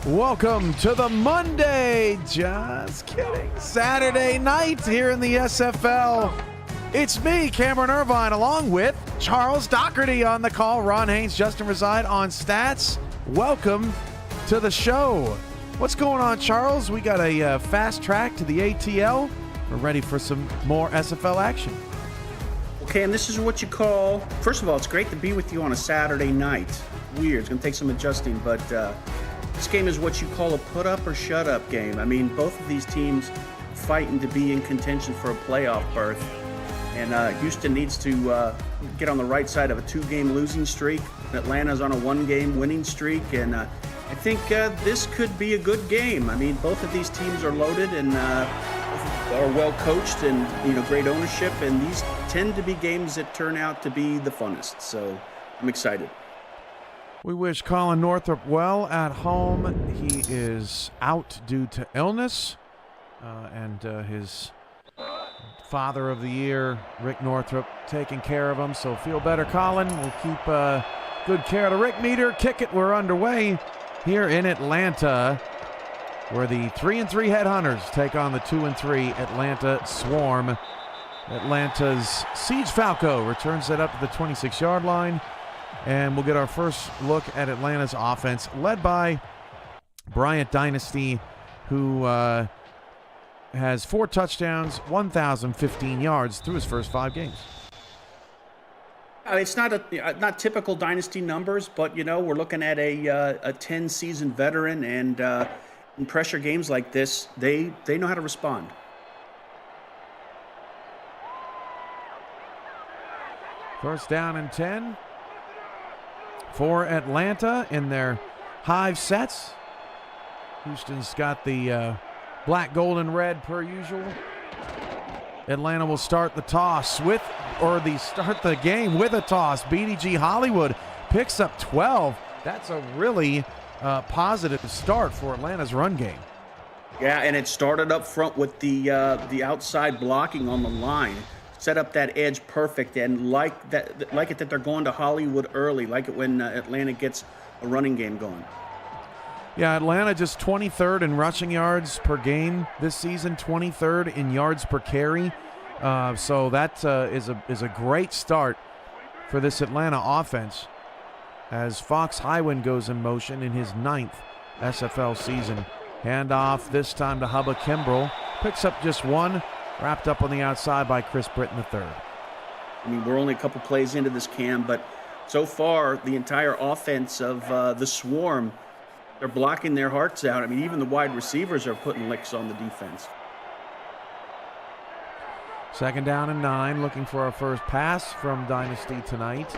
Welcome to the Monday, just kidding, Saturday night here in the SFL. It's me, Cameron Irvine, along with Charles Doherty on the call, Ron Haynes, Justin Reside on stats. Welcome to the show. What's going on, Charles? We got a fast track to the ATL. We're ready for some more SFL action. Okay, and this is what you call, first of all, it's great to be with you on a Saturday night. Weird, it's going to take some adjusting, but this game is what you call a put-up or shut-up game. I mean, both of these teams fighting to be in contention for a playoff berth. And Houston needs to get on the right side of a 2-game losing streak. Atlanta's on a 1-game winning streak. And I think this could be a good game. I mean, both of these teams are loaded and are well coached and, great ownership. And these tend to be games that turn out to be the funnest. So I'm excited. We wish Colin Northrup well at home. He is out due to illness, and his father of the year, Rick Northrup, taking care of him. So feel better, Colin. We'll keep good care of the Rick meter. Kick it. We're underway here in Atlanta, where the 3-3 Headhunters take on the 2-3 Atlanta Swarm. Atlanta's Siege Falco returns it up to the 26-yard line. And we'll get our first look at Atlanta's offense, led by Bryant Dynasty, who has 4 touchdowns, 1,015 yards through his first 5 games. It's not typical Dynasty numbers, but, we're looking at a 10-season veteran, and in pressure games like this, they know how to respond. First down and 10. For Atlanta in their Hive sets. Houston's got the black, gold, and red per usual. Atlanta will start the toss start the game with a toss. BDG Hollywood picks up 12. That's a really positive start for Atlanta's run game. Yeah, and it started up front with the outside blocking on the line. Set up that edge perfect, and like it that they're going to Hollywood early, like it when Atlanta gets a running game going. Yeah, Atlanta just 23rd in rushing yards per game this season, 23rd in yards per carry. So that is a great start for this Atlanta offense as Fox Highwind goes in motion in his 9th SFL season. Handoff this time to Hubba Kimbrell. Picks up just 1. Wrapped up on the outside by Chris Britton III. I mean, we're only a couple plays into this, Cam, but so far the entire offense of the Swarm, they're blocking their hearts out. I mean, even the wide receivers are putting licks on the defense. Second down and 9, looking for our first pass from Dynasty tonight.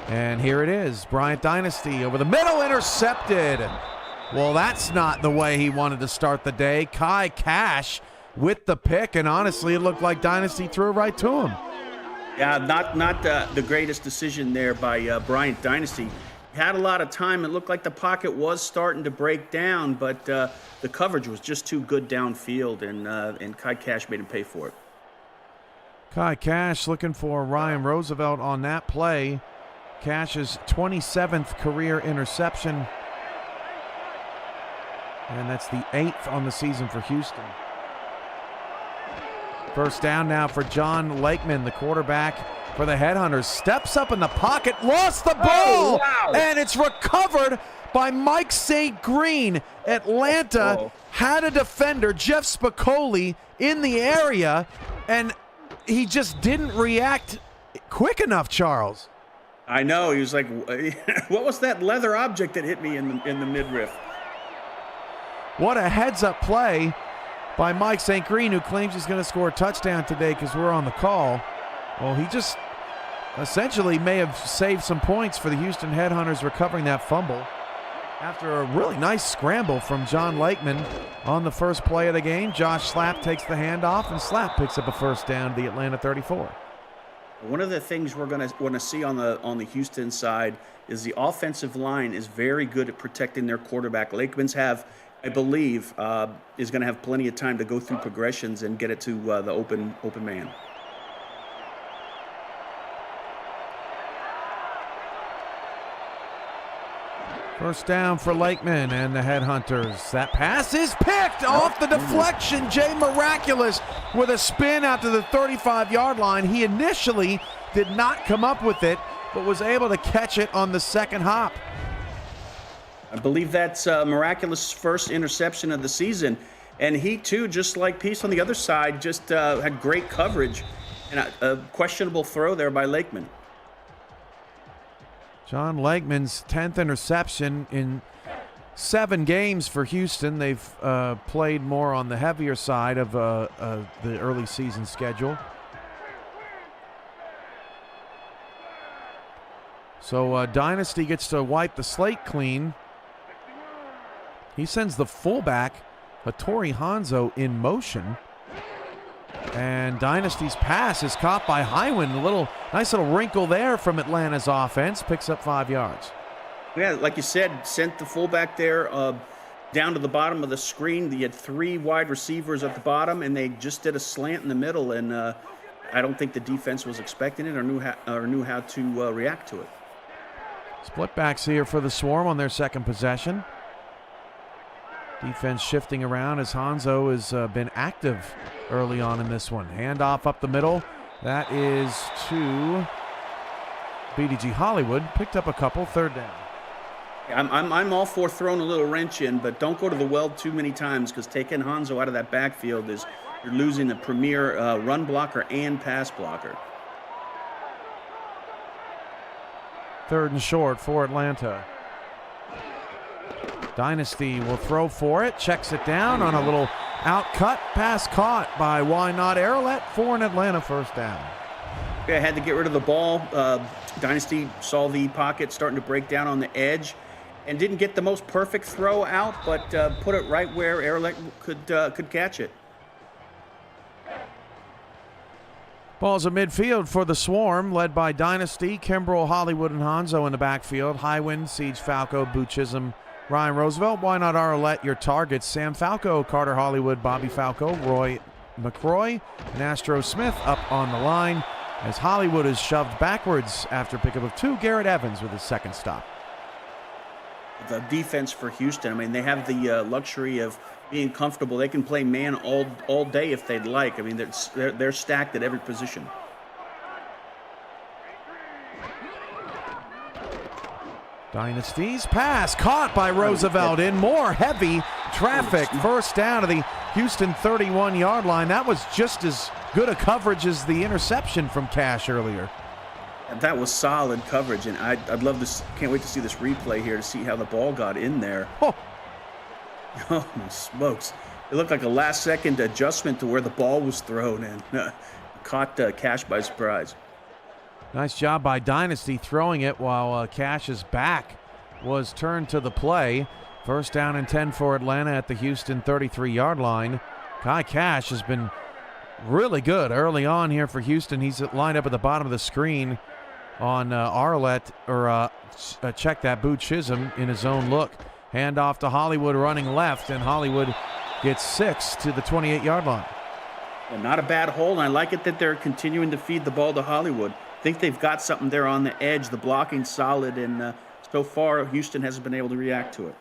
And here it is. Bryant Dynasty over the middle, intercepted. Well, that's not the way he wanted to start the day. Kai Cash with the pick, and honestly, it looked like Dynasty threw it right to him. Yeah, not the greatest decision there by Bryant Dynasty. Had a lot of time. It looked like the pocket was starting to break down, but the coverage was just too good downfield, and Kai Cash made him pay for it. Kai Cash looking for Ryan Roosevelt on that play. Cash's 27th career interception, and that's the 8th on the season for Houston. First down now for John Lakeman, the quarterback for the Headhunters. Steps up in the pocket, lost the ball, and it's recovered by Mike St. Green. Atlanta had a defender, Jeff Spicoli, in the area, and he just didn't react quick enough, Charles. I know. He was like, what was that leather object that hit me in the midriff? What a heads-up play by Mike St. Green, who claims he's going to score a touchdown today because we're on the call. Well, he just essentially may have saved some points for the Houston Headhunters recovering that fumble after a really nice scramble from John Lakeman on the first play of the game. Josh Slapp takes the handoff, and Slapp picks up a first down to the Atlanta 34. One of the things we're going to see on the Houston side is the offensive line is very good at protecting their quarterback. Lakeman's I believe, is going to have plenty of time to go through progressions and get it to the open man. First down for Lakeman and the Headhunters. That pass is picked off the deflection. Jay Miraculous with a spin out to the 35-yard line. He initially did not come up with it, but was able to catch it on the second hop. I believe that's Miraculous' first interception of the season. And he, too, just like Peace on the other side, just had great coverage. And a questionable throw there by Lakeman. John Lakeman's 10th interception in 7 games for Houston. They've played more on the heavier side of the early season schedule. So Dynasty gets to wipe the slate clean. He sends the fullback, Hattori Hanzo, in motion. And Dynasty's pass is caught by Highwind. Nice little wrinkle there from Atlanta's offense. Picks up 5 yards. Yeah, like you said, sent the fullback there down to the bottom of the screen. You had 3 wide receivers at the bottom, and they just did a slant in the middle. And I don't think the defense was expecting it or knew how to react to it. Split backs here for the Swarm on their second possession. Defense shifting around as Hanzo has been active early on in this one. Handoff up the middle. That is to BDG Hollywood. Picked up a couple. Third down. I'm all for throwing a little wrench in, but don't go to the well too many times, because taking Hanzo out of that backfield is you're losing a premier run blocker and pass blocker. Third and short for Atlanta. Dynasty will throw for it, checks it down on a little out cut. Pass caught by Why Not Arrowlet for an Atlanta first down. Okay, I had to get rid of the ball. Dynasty saw the pocket starting to break down on the edge and didn't get the most perfect throw out, but put it right where Arrowlet could catch it. Ball's a midfield for the Swarm, led by Dynasty, Kimbrel, Hollywood, and Hanzo in the backfield. Highwind, Siege Falco, Boo Chisholm, Ryan Roosevelt. Why Not Arrowlet your targets? Sam Falco, Carter Hollywood, Bobby Falco, Roy McCroy, and Astro Smith up on the line as Hollywood is shoved backwards after pickup of 2. Garrett Evans with his second stop. The defense for Houston, I mean, they have the luxury of being comfortable. They can play man all day if they'd like. I mean, they're stacked at every position. Dynasty's pass caught by Roosevelt in more heavy traffic. First down to the Houston 31-yard line. That was just as good a coverage as the interception from Cash earlier. That was solid coverage, and I'd love to. Can't wait to see this replay here to see how the ball got in there. Oh my smokes! It looked like a last-second adjustment to where the ball was thrown, and caught Cash by surprise. Nice job by Dynasty throwing it while Cash's back was turned to the play. First down and 10 for Atlanta at the Houston 33-yard line. Kai Cash has been really good early on here for Houston. He's lined up at the bottom of the screen on Arlett, or check that, Boo Chisholm in his own look. Handoff to Hollywood running left, and Hollywood gets 6 to the 28-yard line. Well, not a bad hold, and I like it that they're continuing to feed the ball to Hollywood. I think they've got something there on the edge. The blocking's solid, and so far Houston hasn't been able to react to it.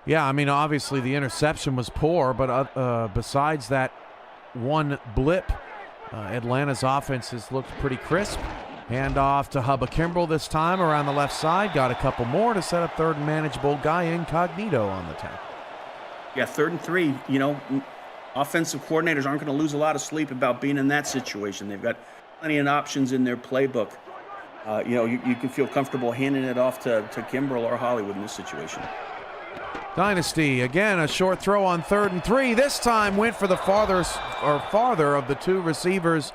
Yeah, I mean, obviously the interception was poor, but besides that one blip, Atlanta's offense has looked pretty crisp. Handoff to Hubba Kimbrel this time around the left side. Got a couple more to set up third and manageable. Guy Incognito on the tackle. Yeah, 3rd and 3. You know, offensive coordinators aren't going to lose a lot of sleep about being in that situation. They've got plenty of options in their playbook. You can feel comfortable handing it off to Kimbrel or Hollywood in this situation. Dynasty, again, a short throw on 3rd and 3. This time went for the farther of the 2 receivers.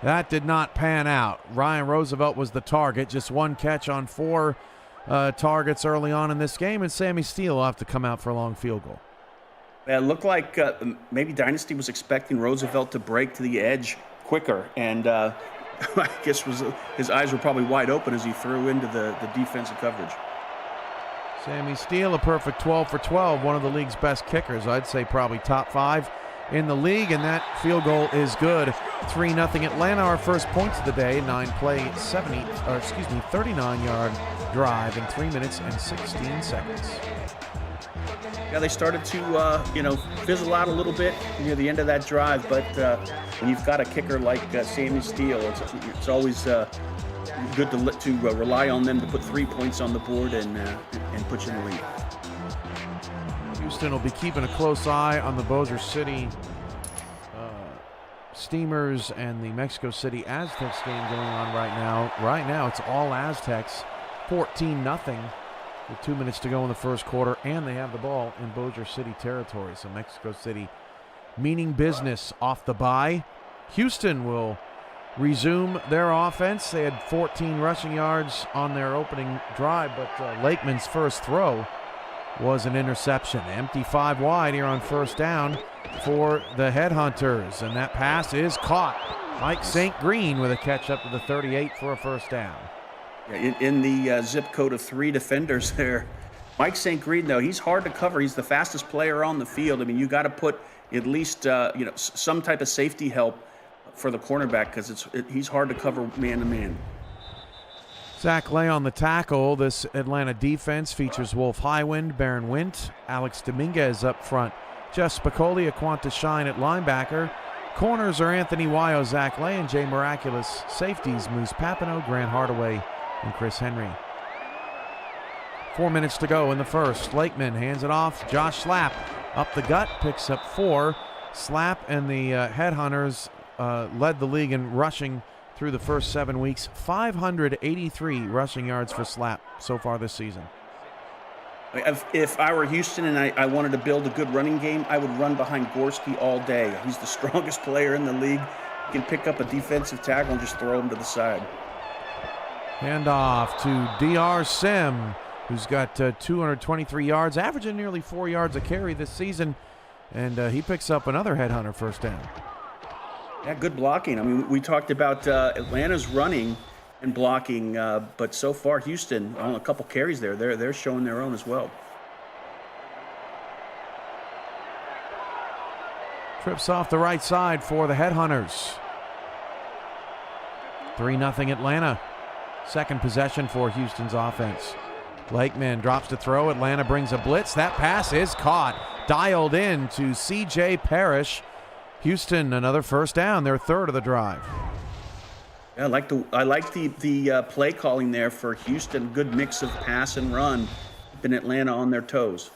That did not pan out. Ryan Roosevelt was the target. Just 1 catch on 4 targets early on in this game, and Sammy Steele will have to come out for a long field goal. It looked like maybe Dynasty was expecting Roosevelt to break to the edge quicker, and I guess his eyes were probably wide open as he threw into the defensive coverage. Sammy Steele, a perfect 12 for 12, one of the league's best kickers. I'd say probably top 5 in the league, and that field goal is good. 3-0 Atlanta, our first points of the day. 39-yard drive in 3 minutes and 16 seconds. Yeah, they started to, fizzle out a little bit near the end of that drive, but when you've got a kicker like Sammy Steele, it's always good to rely on them to put 3 points on the board and put you in the lead. Houston will be keeping a close eye on the Bossier City Steamers and the Mexico City Aztecs game going on right now. Right now, it's all Aztecs, 14-0 with 2 minutes to go in the first quarter, and they have the ball in Bossier City territory. So Mexico City meaning business off the bye. Houston will resume their offense. They had 14 rushing yards on their opening drive, but Lakeman's first throw was an interception. Empty 5 wide here on first down for the Headhunters, and that pass is caught. Mike St. Green with a catch up to the 38 for a first down. Yeah, in the zip code of 3 defenders there. Mike St. Green, though, he's hard to cover. He's the fastest player on the field. I mean, you got to put at least some type of safety help for the cornerback because he's hard to cover man to man. Zach Lay on the tackle. This Atlanta defense features Wolf Highwind, Baron Wint, Alex Dominguez up front, Jeff Spicoli, Aquanta Shine at linebacker. Corners are Anthony Wyo, Zach Lay, and Jay Miraculous. Safeties, Moose Papineau, Grant Hardaway, and Chris Henry. 4 minutes to go in the first. Lakeman hands it off. Josh Slapp up the gut, picks up 4. Slapp and the Headhunters led the league in rushing through the first 7 weeks. 583 rushing yards for Slapp so far this season. If I were Houston and I wanted to build a good running game, I would run behind Gorski all day. He's the strongest player in the league. He can pick up a defensive tackle and just throw him to the side. Handoff to DR Sim, who's got 223 yards, averaging nearly 4 yards a carry this season, and he picks up another Headhunter first down. Yeah, good blocking. I mean, we talked about Atlanta's running and blocking, but so far Houston on a couple carries there. They're showing their own as well. Trips off the right side for the Headhunters. 3-0 Atlanta. Second possession for Houston's offense. Lakeman drops to throw. Atlanta brings a blitz. That pass is caught. Dialed in to C.J. Parrish. Houston, another first down, their third of the drive. Yeah, I like the play calling there for Houston. Good mix of pass and run, keeping Atlanta on their toes.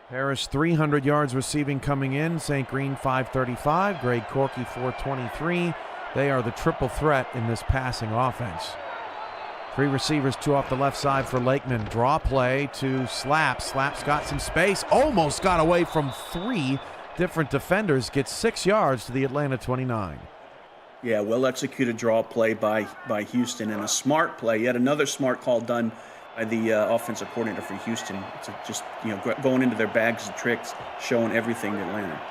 Parrish 300 yards receiving coming in. St. Green 535. Greg Corky 423. They are the triple threat in this passing offense. 3 receivers, 2 off the left side for Lakeman. Draw play to Slapp. Slapp's got some space. Almost got away from 3 different defenders. Gets 6 yards to the Atlanta 29. Yeah, well-executed draw play by Houston, and a smart play. Yet another smart call done by the offensive coordinator for Houston. It's just going into their bags of tricks, showing everything to Atlanta.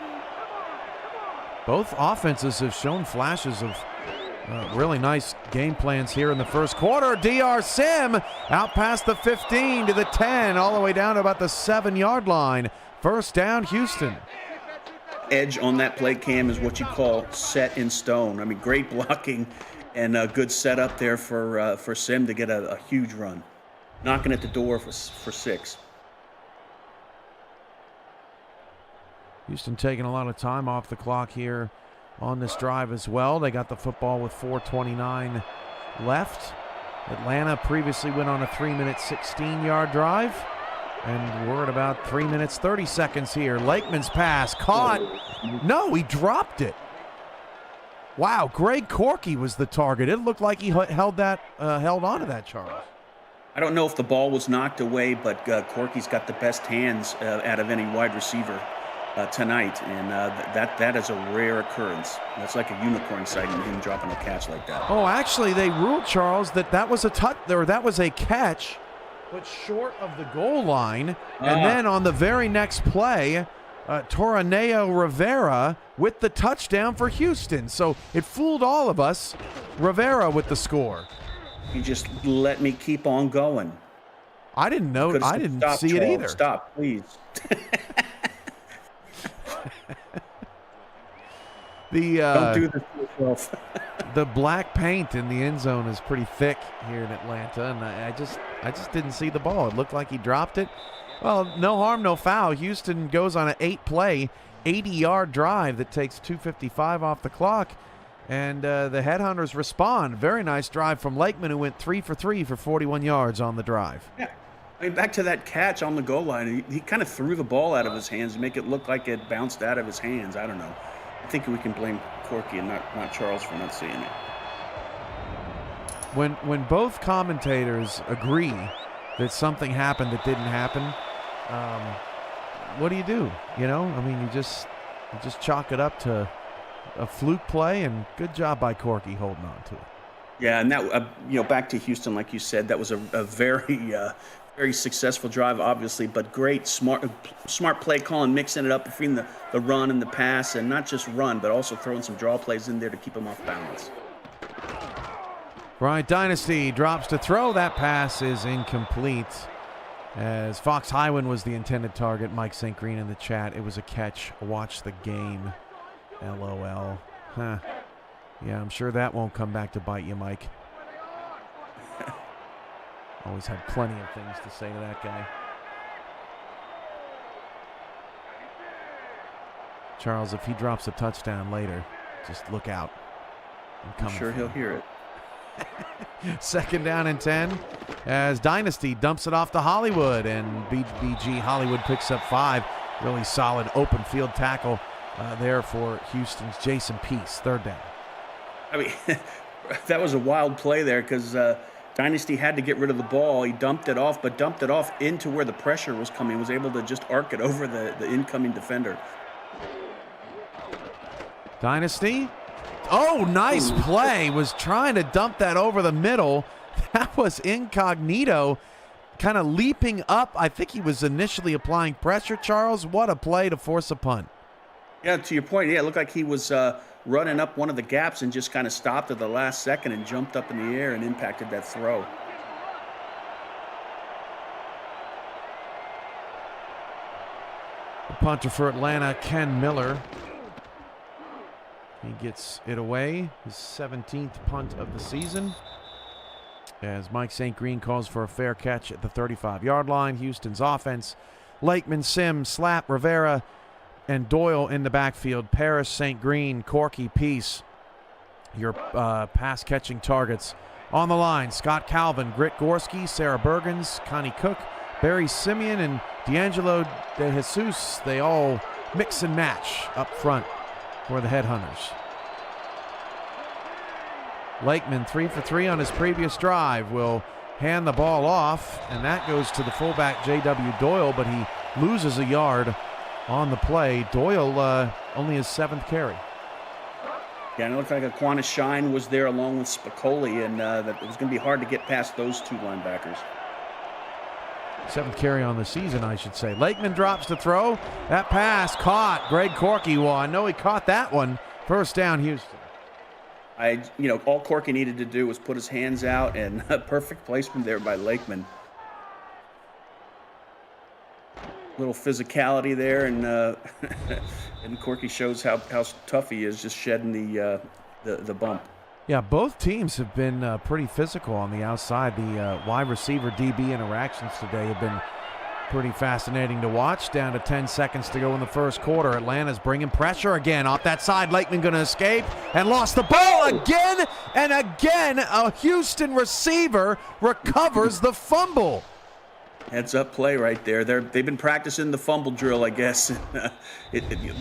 Both offenses have shown flashes of really nice game plans here in the first quarter. DR Sim out past the 15 to the 10, all the way down to about the 7-yard line. First down, Houston. Edge on that play, Cam, is what you call set in stone. I mean, great blocking and a good setup there for Sim to get a huge run. Knocking at the door for 6. Houston taking a lot of time off the clock here on this drive as well. They got the football with 4:29 left. Atlanta previously went on a 3-minute, 16-yard drive. And we're at about 3 minutes, 30 seconds here. Lakeman's pass caught. No, he dropped it. Wow, Greg Corky was the target. It looked like he held on to that, Charles. I don't know if the ball was knocked away, but Corky's got the best hands out of any wide receiver tonight, and that is a rare occurrence. That's like a unicorn sighting, him dropping a catch like that. Oh, actually, they ruled, Charles, that was a catch, but short of the goal line. And then on the very next play, Toraneo Rivera with the touchdown for Houston. So it fooled all of us. Rivera with the score. You just let me keep on going. I didn't know. I didn't see it either. Stop, please. Don't do this to himself. The black paint in the end zone is pretty thick here in Atlanta, and I just didn't see the ball. It looked like he dropped it. Well, no harm, no foul. Houston goes on an 8-play, 80-yard drive that takes 2:55 off the clock, and the Headhunters respond. Very nice drive from Lakeman, who went 3 for 3 for 41 yards on the drive. Yeah. I mean, back to that catch on the goal line, he kind of threw the ball out of his hands to make it look like it bounced out of his hands. I don't know. I think we can blame Corky and not Charles for not seeing it. When both commentators agree that something happened that didn't happen, what do you do? You know, I mean, you just chalk it up to a fluke play, and good job by Corky holding on to it. Yeah, and that back to Houston, like you said, that was a very successful drive, obviously, but great, smart play calling, mixing it up between the run and the pass, and not just run, but also throwing some draw plays in there to keep them off balance. Bryant Dynasty drops to throw. That pass is incomplete, as Fox Highwind was the intended target. Mike St. Green in the chat. It was a catch. Watch the game. LOL. Huh. Yeah, I'm sure that won't come back to bite you, Mike. Always had plenty of things to say to that guy. Charles, if he drops a touchdown later, just look out. I'm sure he'll hear it. Second down and 10 as Dynasty dumps it off to Hollywood, and BG Hollywood picks up 5. Really solid open field tackle there for Houston's Jason Peace. Third down. I mean, that was a wild play there because Dynasty had to get rid of the ball. He dumped it off, but dumped it off into where the pressure was coming. Was able to just arc it over the incoming defender. Dynasty. Oh, nice play. Was trying to dump that over the middle. That was incognito, kind of leaping up. I think he was initially applying pressure, Charles. What a play to force a punt. Yeah, to your point, yeah, it looked like he was running up one of the gaps and just kind of stopped at the last second and jumped up in the air and impacted that throw. The punter for Atlanta, Ken Miller. He gets it away, his 17th punt of the season, as Mike St. Green calls for a fair catch at the 35-yard line. Houston's offense, Lakeman, Sims, Slap, Rivera, and Doyle in the backfield. Parrish, St. Green, Corky, Peace, your pass-catching targets. On the line, Scott Calvin, Grit Gorski, Sarah Bergens, Connie Cook, Barry Simeon, and D'Angelo De Jesus. They all mix and match up front for the Headhunters. Lakeman 3 for 3 on his previous drive, will hand the ball off, and that goes to the fullback J.W. Doyle, but he loses a yard on the play. Doyle only his 7th carry. Yeah, and it looked like Aquinas Shine was there along with Spicoli, and that it was going to be hard to get past those two linebackers. 7th carry on the season, I should say. Lakeman drops to throw. That pass caught. Greg Corky. Well, I know he caught that one. First down, Houston. All Corky needed to do was put his hands out, and a perfect placement there by Lakeman. Little physicality there, and and Corky shows how tough he is, just shedding the bump. Yeah, both teams have been pretty physical on the outside. The wide receiver DB interactions today have been pretty fascinating to watch. Down to 10 seconds to go in the first quarter. Atlanta's bringing pressure again off that side. Lakeman going to escape and lost the ball again and again. A Houston receiver recovers the fumble. Heads up play right there. They've been practicing the fumble drill, I guess.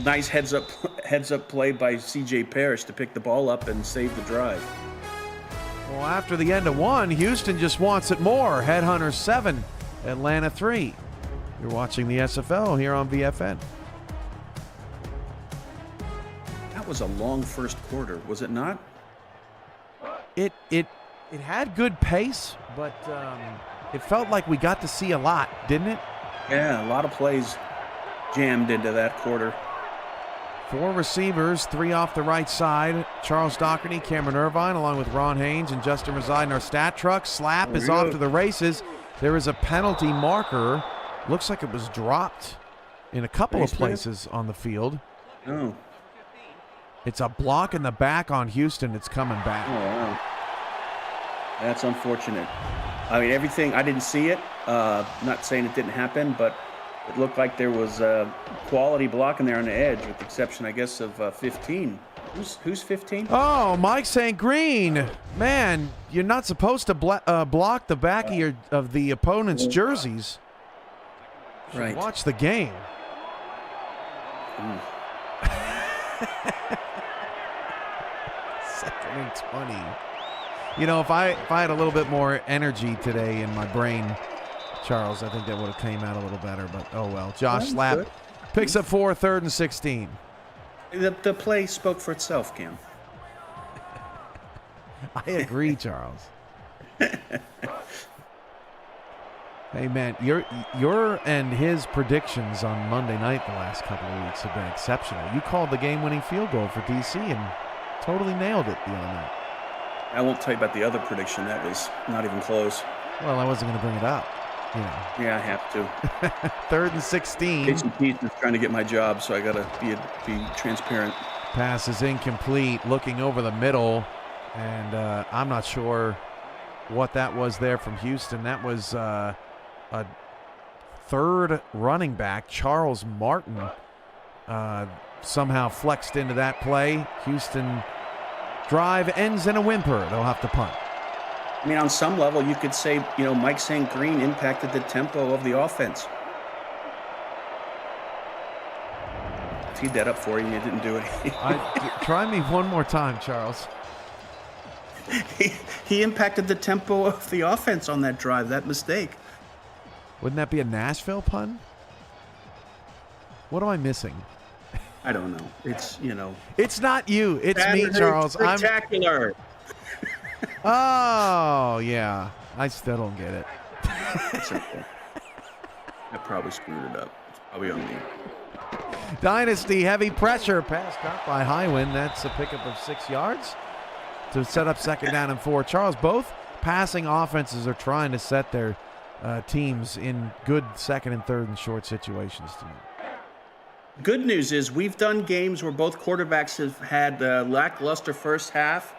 Nice heads up play by C.J. Parrish to pick the ball up and save the drive. Well, after the end of one, Houston just wants it more. Headhunters 7, Atlanta 3. You're watching the SFL here on VFN. That was a long first quarter, was it not? It had good pace, but it felt like we got to see a lot, didn't it? Yeah, a lot of plays jammed into that quarter. 4 receivers, 3 off the right side. Charles Doherty, Cameron Irvine, along with Ron Haynes and Justin Reside in our stat truck. Slap is off to the races. There is a penalty marker. Looks like it was dropped in a couple of places on the field. Oh. It's a block in the back on Houston. It's coming back. Oh, wow. That's unfortunate. I mean, everything, I didn't see it. Not saying it didn't happen, but it looked like there was a quality block in there on the edge, with the exception, I guess, of 15. Who's 15? Oh, Mike St. Green. Man, you're not supposed to block the back of the opponent's jerseys. Right. Watch the game. Second and 20. You know, if I had a little bit more energy today in my brain, Charles, I think that would have came out a little better. But oh well. Josh Slapp picks up 4, 3rd and 16. The play spoke for itself, Cam. I agree, Charles. Hey man, your and his predictions on Monday night the last couple of weeks have been exceptional. You called the game-winning field goal for DC and totally nailed it the other night. I won't tell you about the other prediction. That was not even close. Well, I wasn't going to bring it up. You know. Yeah, I have to. 3rd and 16. Bits and pieces trying to get my job, so I got to be transparent. Pass is incomplete, looking over the middle, and I'm not sure what that was there from Houston. That was a third running back, Charles Martin, somehow flexed into that play. Houston drive ends in a whimper. They'll have to punt. I mean, on some level, you could say, you know, Mike St. Green impacted the tempo of the offense. Teed that up for you, and you didn't do it. Try me one more time, Charles. He impacted the tempo of the offense on that drive, that mistake. Wouldn't that be a Nashville pun? What am I missing? I don't know. It's, you know. It's not you. It's me, Charles. Spectacular. Oh, yeah. I still don't get it. It's okay. I probably screwed it up. It's probably on me. Dynasty, heavy pressure. Pass caught by Highwind. That's a pickup of 6 yards to set up 2nd down and 4. Charles, both passing offenses are trying to set their teams in good 2nd and 3rd and short situations tonight. Good news is we've done games where both quarterbacks have had lackluster first half.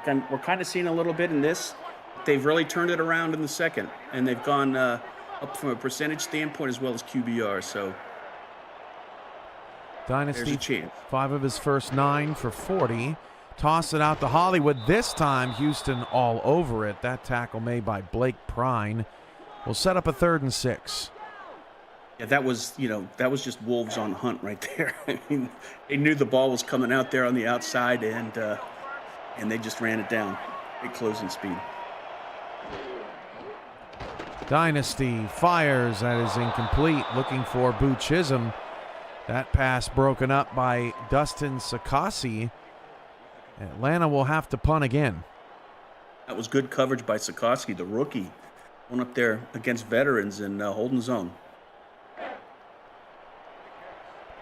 We're kind of seeing a little bit in this. They've really turned it around in the second, and they've gone up from a percentage standpoint as well as QBR. So Dynasty, there's a chance. 5 of his first 9 for 40. Toss it out to Hollywood. This time, Houston all over it. That tackle made by Blake Prine will set up a 3rd and 6. Yeah, that was just wolves on hunt right there. I mean, they knew the ball was coming out there on the outside, and they just ran it down. Big closing speed. Dynasty fires. That is incomplete. Looking for Boo Chisholm. That pass broken up by Dustin Sakasi. Atlanta will have to punt again. That was good coverage by Sakasi, the rookie. Went up there against veterans and holding zone.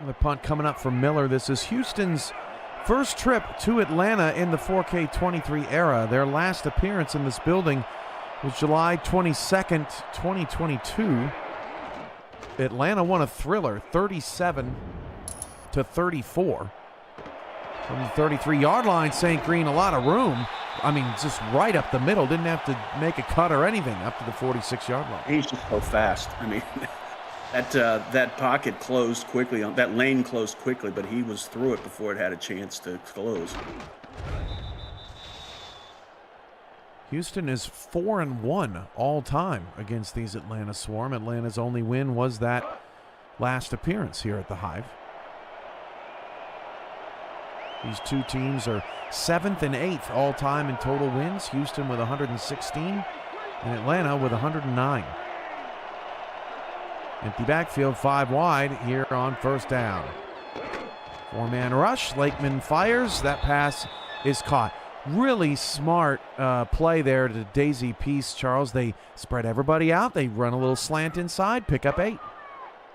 The punt coming up from Miller. This is Houston's first trip to Atlanta in the 4K23 era. Their last appearance in this building was July 22nd, 2022. Atlanta won a thriller, 37-34. From the 33-yard line, St. Green, a lot of room. I mean, just right up the middle. Didn't have to make a cut or anything up to the 46-yard line. He's just so fast. I mean, that pocket closed quickly. That lane closed quickly, but he was through it before it had a chance to close. Houston is 4-1 all time against these Atlanta Swarm. Atlanta's only win was that last appearance here at the Hive. These two teams are 7th and 8th all time in total wins. Houston with 116 and Atlanta with 109. Empty backfield, 5 wide here on 1st down. 4-man rush. Lakeman fires. That pass is caught. Really smart play there to Daisy Peace, Charles. They spread everybody out. They run a little slant inside, pick up 8.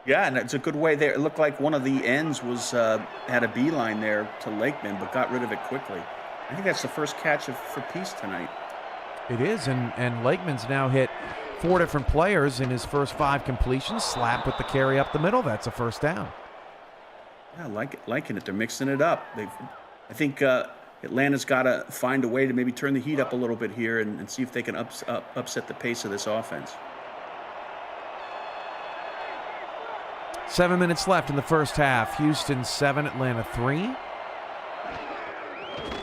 Yeah, and it's a good way there. It looked like one of the ends was had a beeline there to Lakeman, but got rid of it quickly. I think that's the first catch for Peace tonight. It is, and Lakeman's now hit 4 different players in his first 5 completions. Slap with the carry up the middle. That's a 1st down. Yeah, liking it. They're mixing it up. I think Atlanta's got to find a way to maybe turn the heat up a little bit here and see if they can upset the pace of this offense. 7 minutes left in the first half. Houston 7, Atlanta 3.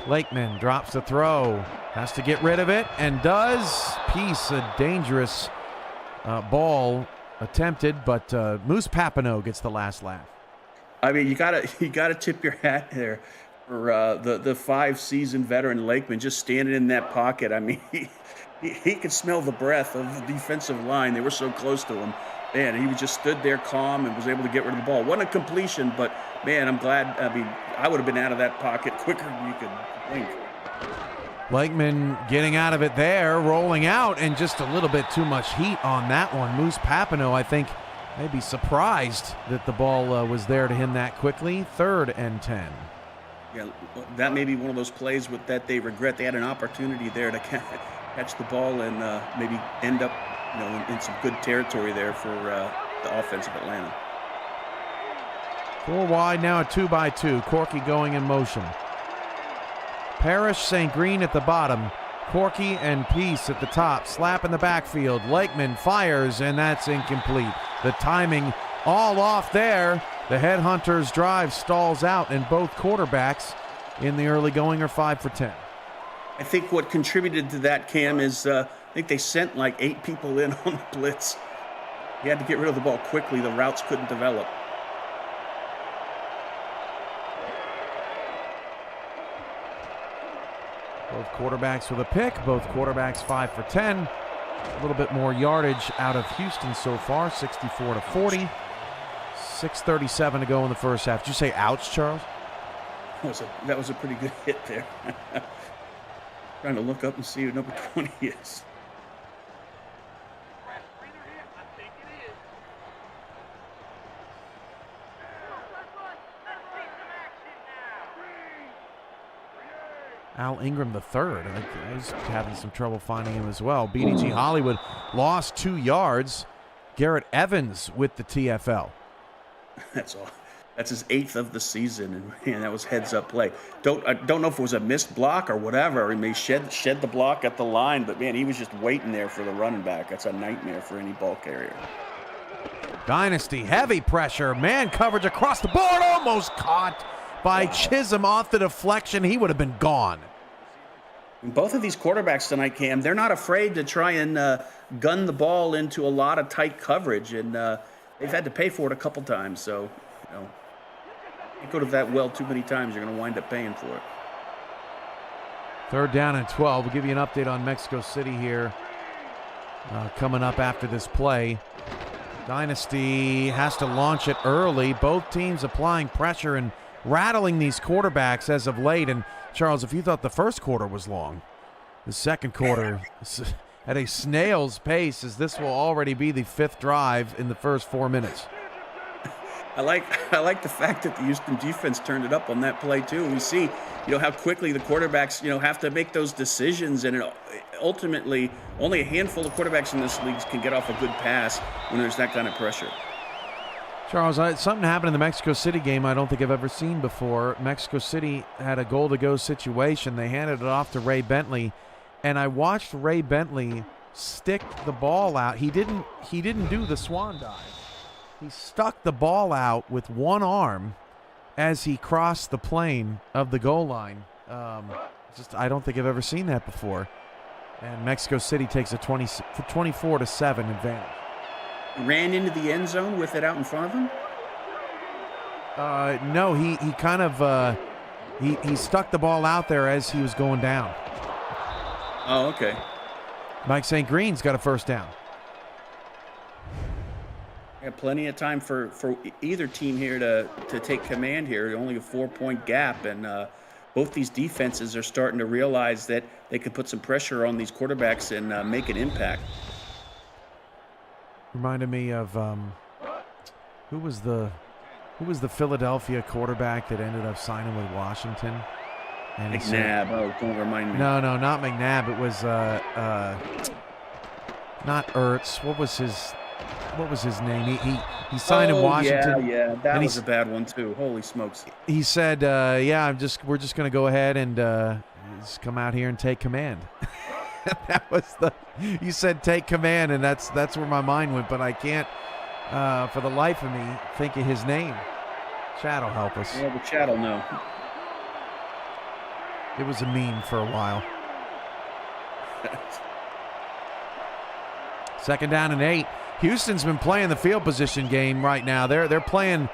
Lakeman drops the throw. Has to get rid of it and does. Peace, a dangerous ball attempted, but Moose Papineau gets the last laugh. I mean, you gotta tip your hat there for the 5-season veteran Lakeman just standing in that pocket. I mean, he could smell the breath of the defensive line. They were so close to him. Man, he just stood there calm and was able to get rid of the ball. Wasn't a completion, but man, I'm glad. I mean, I would have been out of that pocket quicker than you could blink. Lakeman getting out of it there, rolling out, and just a little bit too much heat on that one. Moose Papineau, I think, may be surprised that the ball was there to him that quickly. 3rd and 10. Yeah, that may be one of those plays that they regret. They had an opportunity there to catch the ball and maybe end up, in some good territory there for the offense of Atlanta. 4 wide, now a 2-by-2. Corky going in motion. Parrish, St. Green at the bottom. Corky and Peace at the top. Slap in the backfield. Lakeman fires, and that's incomplete. The timing all off there. The Headhunters' drive stalls out, and both quarterbacks in the early going are 5 for 10. I think what contributed to that, Cam, is I think they sent like 8 people in on the blitz. He had to get rid of the ball quickly. The routes couldn't develop. Both quarterbacks with a pick. Both quarterbacks 5 for 10. A little bit more yardage out of Houston so far, 64 to 40. 6:37 to go in the first half. Did you say ouch, Charles? That was a pretty good hit there. Trying to look up and see who number 20 is. Al Ingram III. I was having some trouble finding him as well. BDG Hollywood lost 2 yards. Garrett Evans with the TFL. That's all. That's his 8th of the season, and man, that was heads-up play. I don't know if it was a missed block or whatever. He may shed the block at the line, but man, he was just waiting there for the running back. That's a nightmare for any ball carrier. Dynasty, heavy pressure, man coverage across the board, almost caught by Chisholm off the deflection. He would have been gone. Both of these quarterbacks tonight, Cam, they're not afraid to try and gun the ball into a lot of tight coverage, and they've had to pay for it a couple times. So, you go to that well too many times, you're going to wind up paying for it. 3rd down and 12. We'll give you an update on Mexico City here coming up after this play. Dynasty has to launch it early. Both teams applying pressure and rattling these quarterbacks as of late. And Charles, if you thought the first quarter was long, the second quarter at a snail's pace, as this will already be the 5th drive in the first 4 minutes. I like the fact that the Houston defense turned it up on that play too. We see, how quickly the quarterbacks, have to make those decisions, and ultimately only a handful of quarterbacks in this league can get off a good pass when there's that kind of pressure. Charles, something happened in the Mexico City game I don't think I've ever seen before. Mexico City had a goal-to-go situation. They handed it off to Ray Bentley, and I watched Ray Bentley stick the ball out. He didn't do the swan dive. He stuck the ball out with one arm as he crossed the plane of the goal line. I don't think I've ever seen that before. And Mexico City takes a 24-7 advantage. Ran into the end zone with it out in front of him? No, he kind of he stuck the ball out there as he was going down. Oh, okay. Mike St. Green's got a first down. Got plenty of time for either team here to take command here. Only a 4-point gap, and both these defenses are starting to realize that they could put some pressure on these quarterbacks and make an impact. Reminded me of who was the Philadelphia quarterback that ended up signing with Washington? And McNabb. Don't remind me. No, not McNabb. It was not Ertz. What was his? what was his name? He signed in Washington. Yeah, that was a bad one too. Holy smokes! He said, "Yeah, we're just going to go ahead and just come out here and take command." That was you said take command, and that's where my mind went. But I can't, for the life of me, think of his name. Chad will help us. Yeah, the Chad will know. It was a meme for a while. Second down and 8. Houston's been playing the field position game right now. They're playing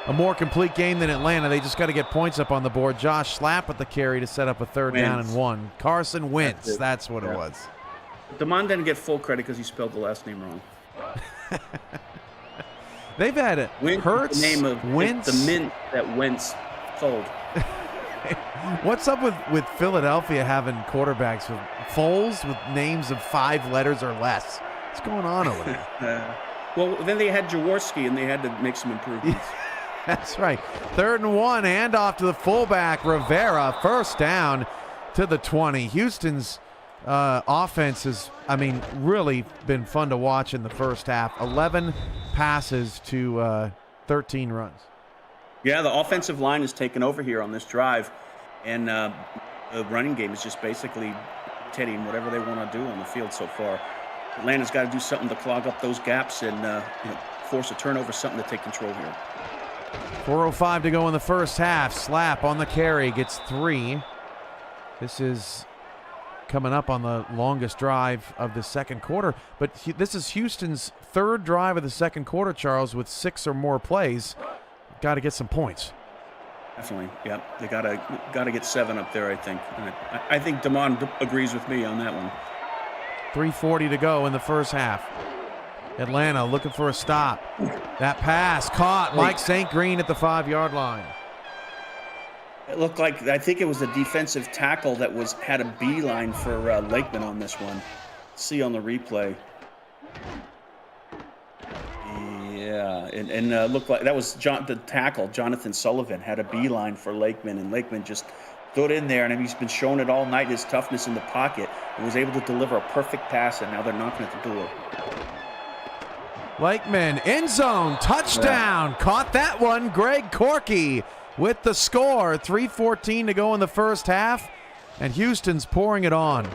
a more complete game than Atlanta. They just got to get points up on the board. Josh Slapp with the carry to set up a third down and 1. Carson Wentz, that's what it was. Damon didn't get full credit because he spelled the last name wrong. They've had it. Hurts, the name of Wentz. The mint that Wentz sold. What's up with Philadelphia having quarterbacks with Foles with names of 5 letters or less? What's going on over there? Well, then they had Jaworski, and they had to make some improvements. That's right. 3rd and 1, handoff to the fullback, Rivera. First down to the 20. Houston's offense has, really been fun to watch in the first half. 11 passes to 13 runs. Yeah, the offensive line has taken over here on this drive, and the running game is just basically dictating whatever they want to do on the field so far. Atlanta's got to do something to clog up those gaps and force a turnover, something to take control here. 4:05 to go in the first half. Slapp on the carry, gets 3. This is coming up on the longest drive of the second quarter. But this is Houston's 3rd drive of the second quarter, Charles, with 6 or more plays. Got to get some points. Definitely, yeah. They got to get 7 up there, I think. And I think Damon agrees with me on that one. 3:40 to go in the first half. Atlanta looking for a stop. That pass caught. Mike St. Green at the 5-yard line. It looked like, I think it was a defensive tackle that had a beeline for Lakeman on this one. See on the replay. Yeah, and looked like that was the tackle. Jonathan Sullivan had a beeline for Lakeman, and Lakeman just stood in there, and he's been showing it all night, his toughness in the pocket, and was able to deliver a perfect pass, and now they're knocking at the door. Lakeman, end zone, touchdown. Yeah. Caught that one. Greg Corky with the score. 3:14 to go in the first half, and Houston's pouring it on.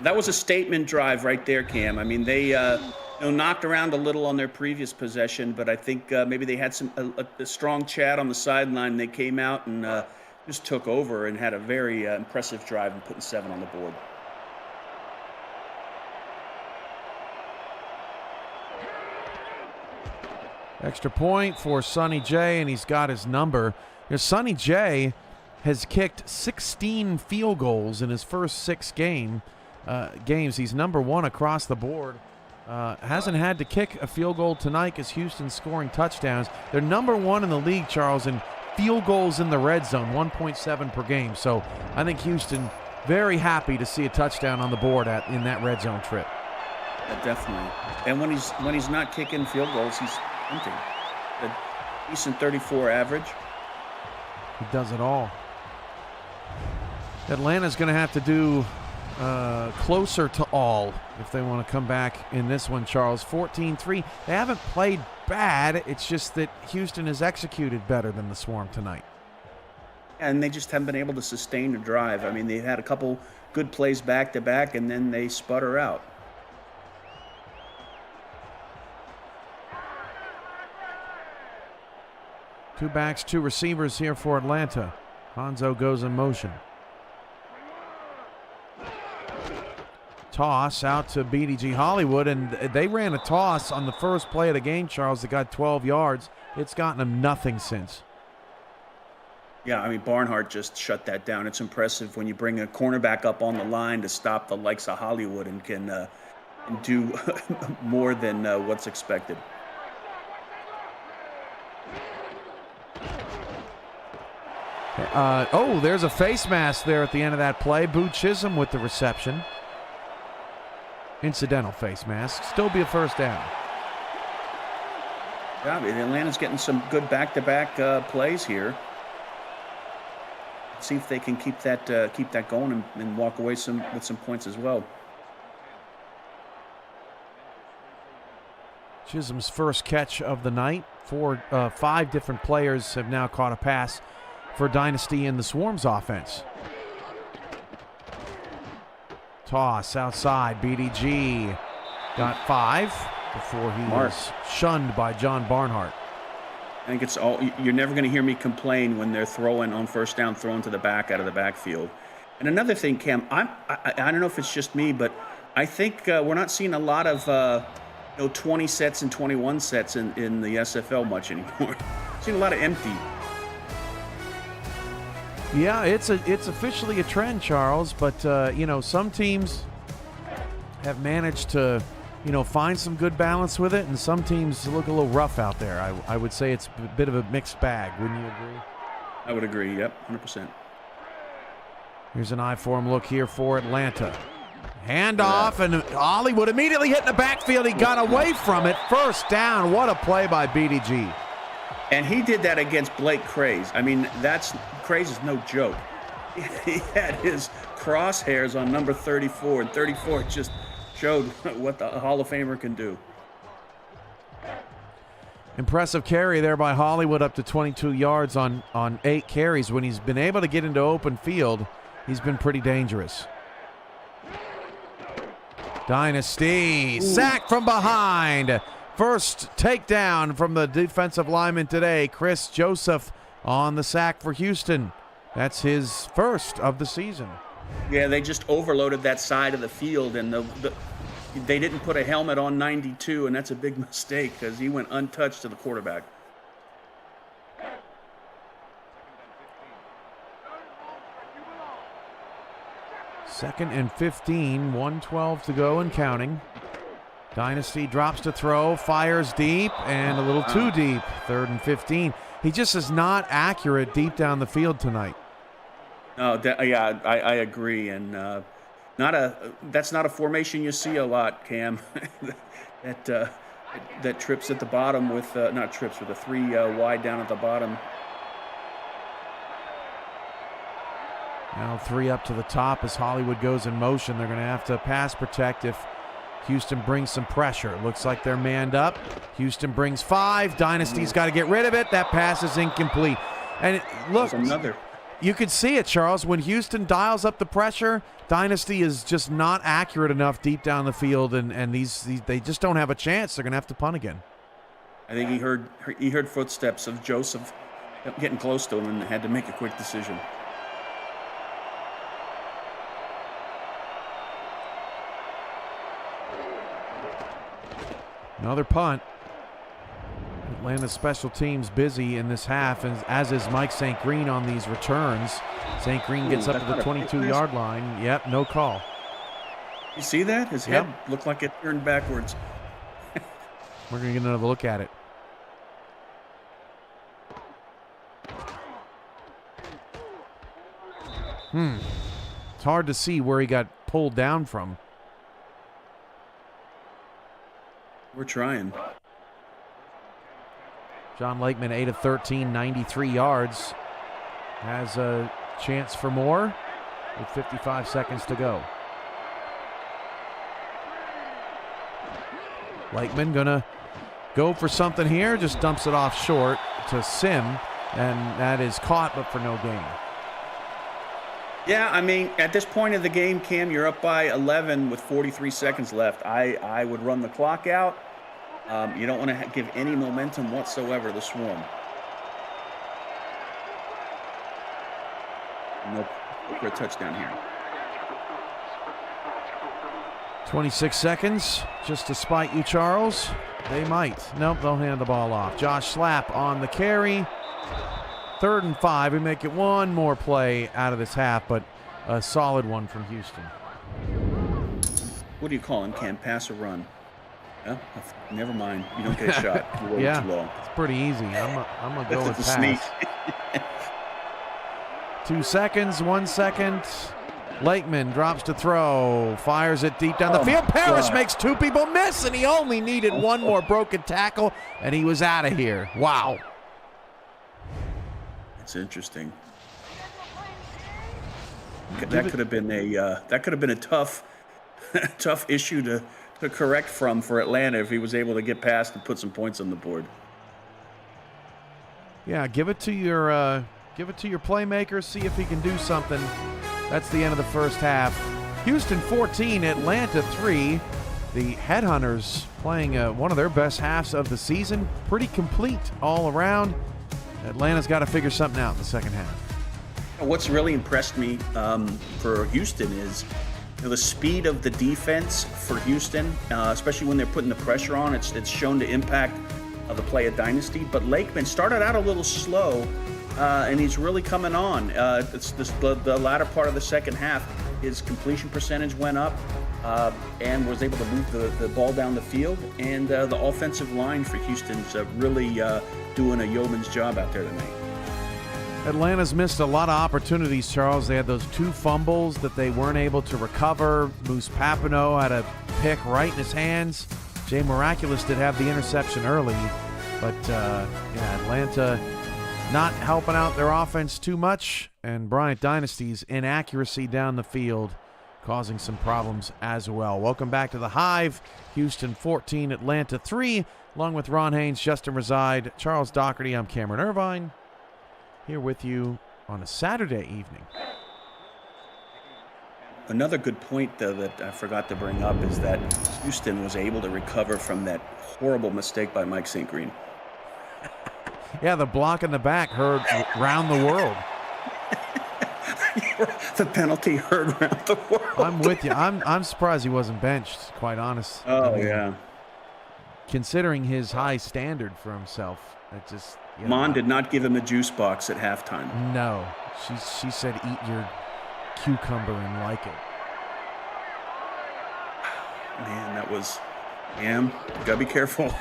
That was a statement drive right there, Cam. They knocked around a little on their previous possession, but I think maybe they had a strong chat on the sideline. They came out and just took over and had a very impressive drive and putting 7 on the board. Extra point for Sonny J, and he's got his number. Sonny J has kicked 16 field goals in his first 6 games. He's number 1 across the board. Hasn't had to kick a field goal tonight because Houston's scoring touchdowns. They're number 1 in the league, Charles, in field goals in the red zone, 1.7 per game. So I think Houston very happy to see a touchdown on the board in that red zone trip. Yeah, definitely. And when he's not kicking field goals, he's hunting. A decent 34 average. He does it all. Atlanta's going to have to do closer to all if they want to come back in this one, Charles. 14-3. They haven't played bad. It's just that Houston has executed better than the Swarm tonight. And they just haven't been able to sustain a drive. They had a couple good plays back-to-back, and then they sputter out. Two backs, 2 receivers here for Atlanta. Hanzo goes in motion. Toss out to BDG Hollywood, and they ran a toss on the first play of the game, Charles, that got 12 yards. It's gotten them nothing since. Yeah, Barnhart just shut that down. It's impressive when you bring a cornerback up on the line to stop the likes of Hollywood and can do more than what's expected. There's a face mask there at the end of that play. Boo Chisholm with the reception. Incidental face mask. Still be a first down. Yeah, Atlanta's getting some good back-to-back plays here. See if they can keep that going and walk away with some points as well. Chisholm's first catch of the night. 5 different players have now caught a pass for Dynasty in the Swarms offense. Toss outside. BDG got 5 before he was shunned by John Barnhart. I think it's all. You're never going to hear me complain when they're throwing on first down, throwing to the back out of the backfield. And another thing, Cam, I don't know if it's just me, but I think we're not seeing a lot of 20 sets and 21 sets in the SFL much anymore. Seeing a lot of empty. Yeah, it's officially a trend, Charles. But some teams have managed to find some good balance with it, and some teams look a little rough out there. I would say it's a bit of a mixed bag. Wouldn't you agree? I would agree. Yep, 100%. Here's an I-form look here for Atlanta. Handoff, and Hollywood immediately hit in the backfield. He got away from it. First down. What a play by BDG. And he did that against Blake Craze. I mean, Craze is no joke. He had his crosshairs on number 34, and 34 just showed what the Hall of Famer can do. Impressive carry there by Hollywood, up to 22 yards on 8 carries. When he's been able to get into open field, he's been pretty dangerous. Dynasty, sack from behind. First takedown from the defensive lineman today, Chris Joseph, on the sack for Houston. That's his first of the season. Yeah, they just overloaded that side of the field, and they didn't put a helmet on 92, and that's a big mistake because he went untouched to the quarterback. Second and 15, 1:12 to go and counting. Dynasty drops to throw, fires deep, and a little too deep. 3rd and 15. He just is not accurate deep down the field tonight. No, I agree, and that's not a formation you see a lot, Cam. that trips at the bottom with not trips with a 3 wide down at the bottom. Now 3 up to the top as Hollywood goes in motion. They're going to have to pass protect if Houston brings some pressure. Looks like they're manned up. Houston brings 5. Dynasty's got to get rid of it. That pass is incomplete. And look, you could see it, Charles. When Houston dials up the pressure, Dynasty is just not accurate enough deep down the field, and these they just don't have a chance. They're going to have to punt again. I think he heard footsteps of Joseph getting close to him and had to make a quick decision. Another punt. Atlanta special teams busy in this half, and as is Mike St. Green on these returns. St. Green gets up to the 22-yard line. Yep, no call. You see that? His head looked like it turned backwards. We're going to get another look at it. It's hard to see where he got pulled down from. We're trying. John Lakeman, 8 of 13, 93 yards. Has a chance for more with 55 seconds to go. Lakeman gonna go for something here. Just dumps it off short to Sim, and that is caught, but for no gain. Yeah, I mean, at this point of the game, Cam, you're up by 11 with 43 seconds left. I would run the clock out. You don't want to give any momentum whatsoever to the Swarm. Nope, for a touchdown here. 26 seconds, just to spite you, Charles. They might. Nope, they'll hand the ball off. Josh Slapp on the carry. 3rd and 5. We make it one more play out of this half, but a solid one from Houston. What do you call him, Cam? Pass or run? Yeah, never mind. You don't get a shot. Yeah, too long. It's pretty easy. I'm gonna go with pass. Sneak. 2 seconds, 1 second. Lakeman drops to throw, fires it deep down the field. Parrish makes 2 people miss, and he only needed one more broken tackle, and he was out of here. Wow. That's interesting. That could have been a tough issue to to correct from for Atlanta if he was able to get past and put some points on the board. Yeah, give it to your playmaker. See if he can do something. That's the end of the first half. Houston 14, Atlanta 3. The Headhunters playing one of their best halves of the season. Pretty complete all around. Atlanta's got to figure something out in the second half. What's really impressed me for Houston is the speed of the defense for Houston, especially when they're putting the pressure on. It's shown the impact of the play of Dynasty. But Lakeman started out a little slow, and he's really coming on. The latter part of the second half, his completion percentage went up and was able to move the ball down the field. And the offensive line for Houston's really doing a yeoman's job out there tonight. Atlanta's missed a lot of opportunities, Charles. They had those 2 fumbles that they weren't able to recover. Moose Papineau had a pick right in his hands. Jay Miraculous did have the interception early, but Atlanta not helping out their offense too much, and Bryant Dynasty's inaccuracy down the field causing some problems as well. Welcome back to the Hive. Houston 14, Atlanta 3. Along with Ron Haynes, Justin Reside, Charles Doherty, I'm Cameron Irvine, here with you on a Saturday evening. Another good point, though, that I forgot to bring up is that Houston was able to recover from that horrible mistake by Mike St. Green. Yeah, the block in the back heard round the world. The penalty heard round the world. I'm with you. I'm surprised he wasn't benched, quite honest. Oh, yeah. Considering his high standard for himself, it just... Mon did not give him a juice box at halftime. No. She said, eat your cucumber and like it. Man, that was... Cam, you gotta be careful.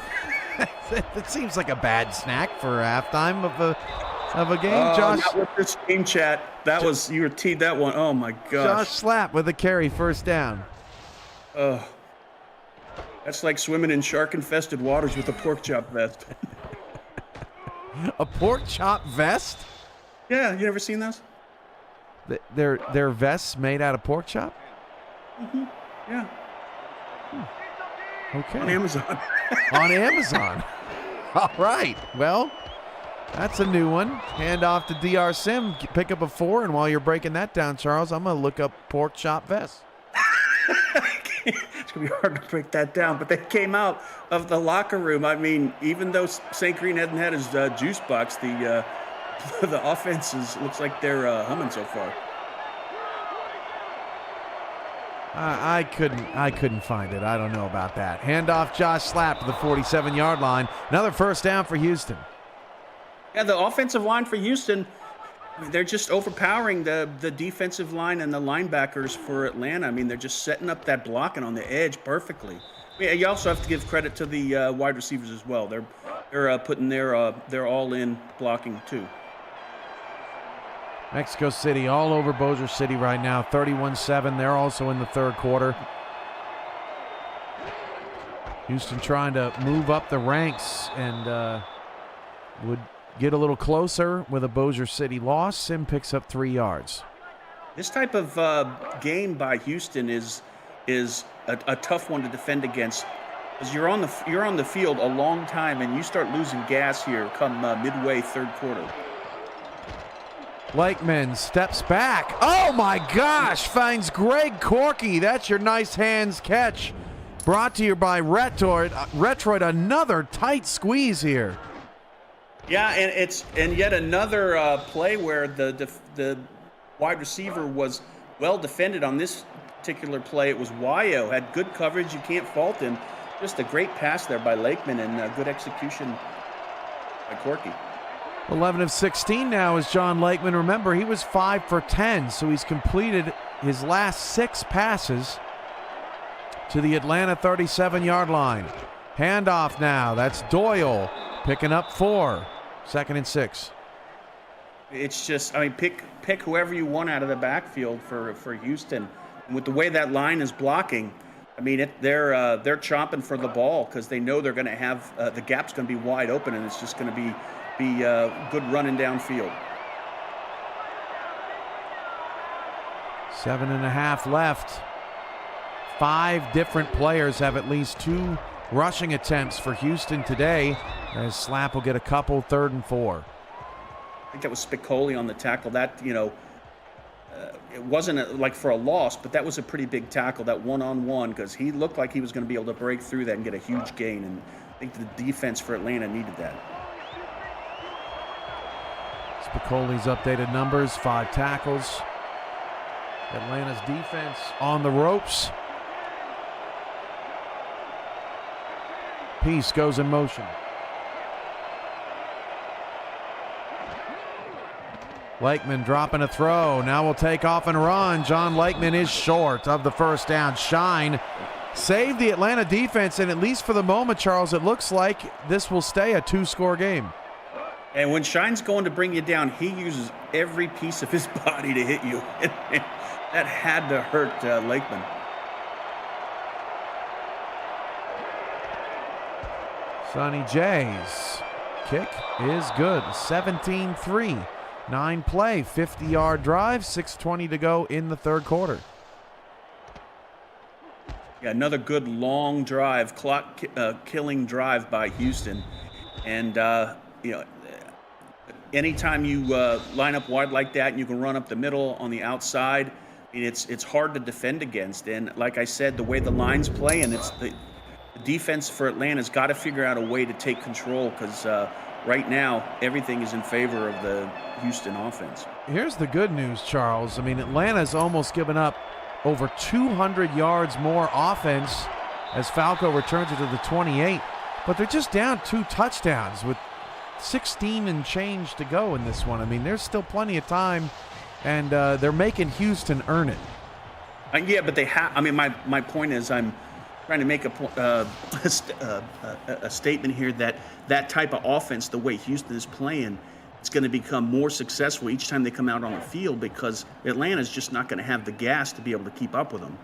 It seems like a bad snack for halftime of a game. Josh, not with this game chat. That was, you were teed that one. Oh my gosh. Josh Slapp with a carry, first down. That's like swimming in shark-infested waters with a pork chop vest. A pork chop vest? Yeah, you never seen those? They're vests made out of pork chop? Mm-hmm. Yeah. Okay. On Amazon. On Amazon. All right. Well, that's a new one. Hand off to DR Sim. Pick up a 4, and while you're breaking that down, Charles, I'm going to look up pork chop vest. It's going to be hard to break that down, but they came out of the locker room. I mean, even though St. Green hadn't had his juice box, the offense looks like they're humming so far. I couldn't find it. I don't know about that. Handoff Josh Slapp to the 47-yard line. Another first down for Houston. Yeah, the offensive line for Houston, they're just overpowering the defensive line and the linebackers for Atlanta. I mean, they're just setting up that blocking on the edge perfectly. Yeah, you also have to give credit to the wide receivers as well. They're putting their all-in blocking too. Mexico City all over Bossier City right now, 31-7. They're also in the third quarter. Houston trying to move up the ranks and would get a little closer with a Bossier City loss. Sim picks up 3 yards. This type of game by Houston is a tough one to defend against, because you're on the field a long time and you start losing gas here come midway third quarter. Lakeman steps back. Oh my gosh! Finds Greg Corky. That's your nice hands catch. Brought to you by Retroid. Another tight squeeze here. Yeah, and yet another play where the wide receiver was well defended on this particular play. It was Wyo, had good coverage. You can't fault him. Just a great pass there by Lakeman and good execution by Corky. 11 of 16 now is John Lakeman. Remember, he was 5 for 10, so he's completed his last 6 passes to the Atlanta 37-yard line. Handoff now. That's Doyle picking up 4. 2nd and 6. It's just, I mean, pick whoever you want out of the backfield for Houston. And with the way that line is blocking, I mean, they're chomping for the ball because they know they're going to have the gap's going to be wide open, and it's just going to be good running downfield. 7.5 left. 5 different players have at least 2 rushing attempts for Houston today, as Slap will get a couple, 3rd and 4. I think that was Spicoli on the tackle. That, it wasn't like for a loss, but that was a pretty big tackle, that one-on-one, because he looked like he was going to be able to break through that and get a huge gain, and I think the defense for Atlanta needed that. Spicoli's updated numbers, 5 tackles. Atlanta's defense on the ropes. Peace goes in motion. Lakeman dropping a throw. Now will take off and run. John Lakeman is short of the first down. Shine saved the Atlanta defense, and at least for the moment, Charles, it looks like this will stay a 2-score game. And when Shine's going to bring you down, he uses every piece of his body to hit you. That had to hurt Lakeman. Sonny J's kick is good. 17-3. 9 play, 50-yard drive, 6:20 to go in the 3rd quarter. Yeah, another good long drive, clock killing drive by Houston. And, anytime you line up wide like that and you can run up the middle on the outside, I mean, it's hard to defend against. And like I said, the way the line's playing, it's the defense for Atlanta's got to figure out a way to take control, because right now everything is in favor of the Houston offense. Here's the good news, Charles. I mean, Atlanta's almost given up over 200 yards more offense as Falco returns it to the 28, but they're just down 2 touchdowns with 16 and change to go in this one. I mean, there's still plenty of time, and they're making Houston earn it. Yeah, but they have. I mean, my point is, I'm trying to make a statement here that type of offense, the way Houston is playing, it's going to become more successful each time they come out on the field, because Atlanta's just not going to have the gas to be able to keep up with them.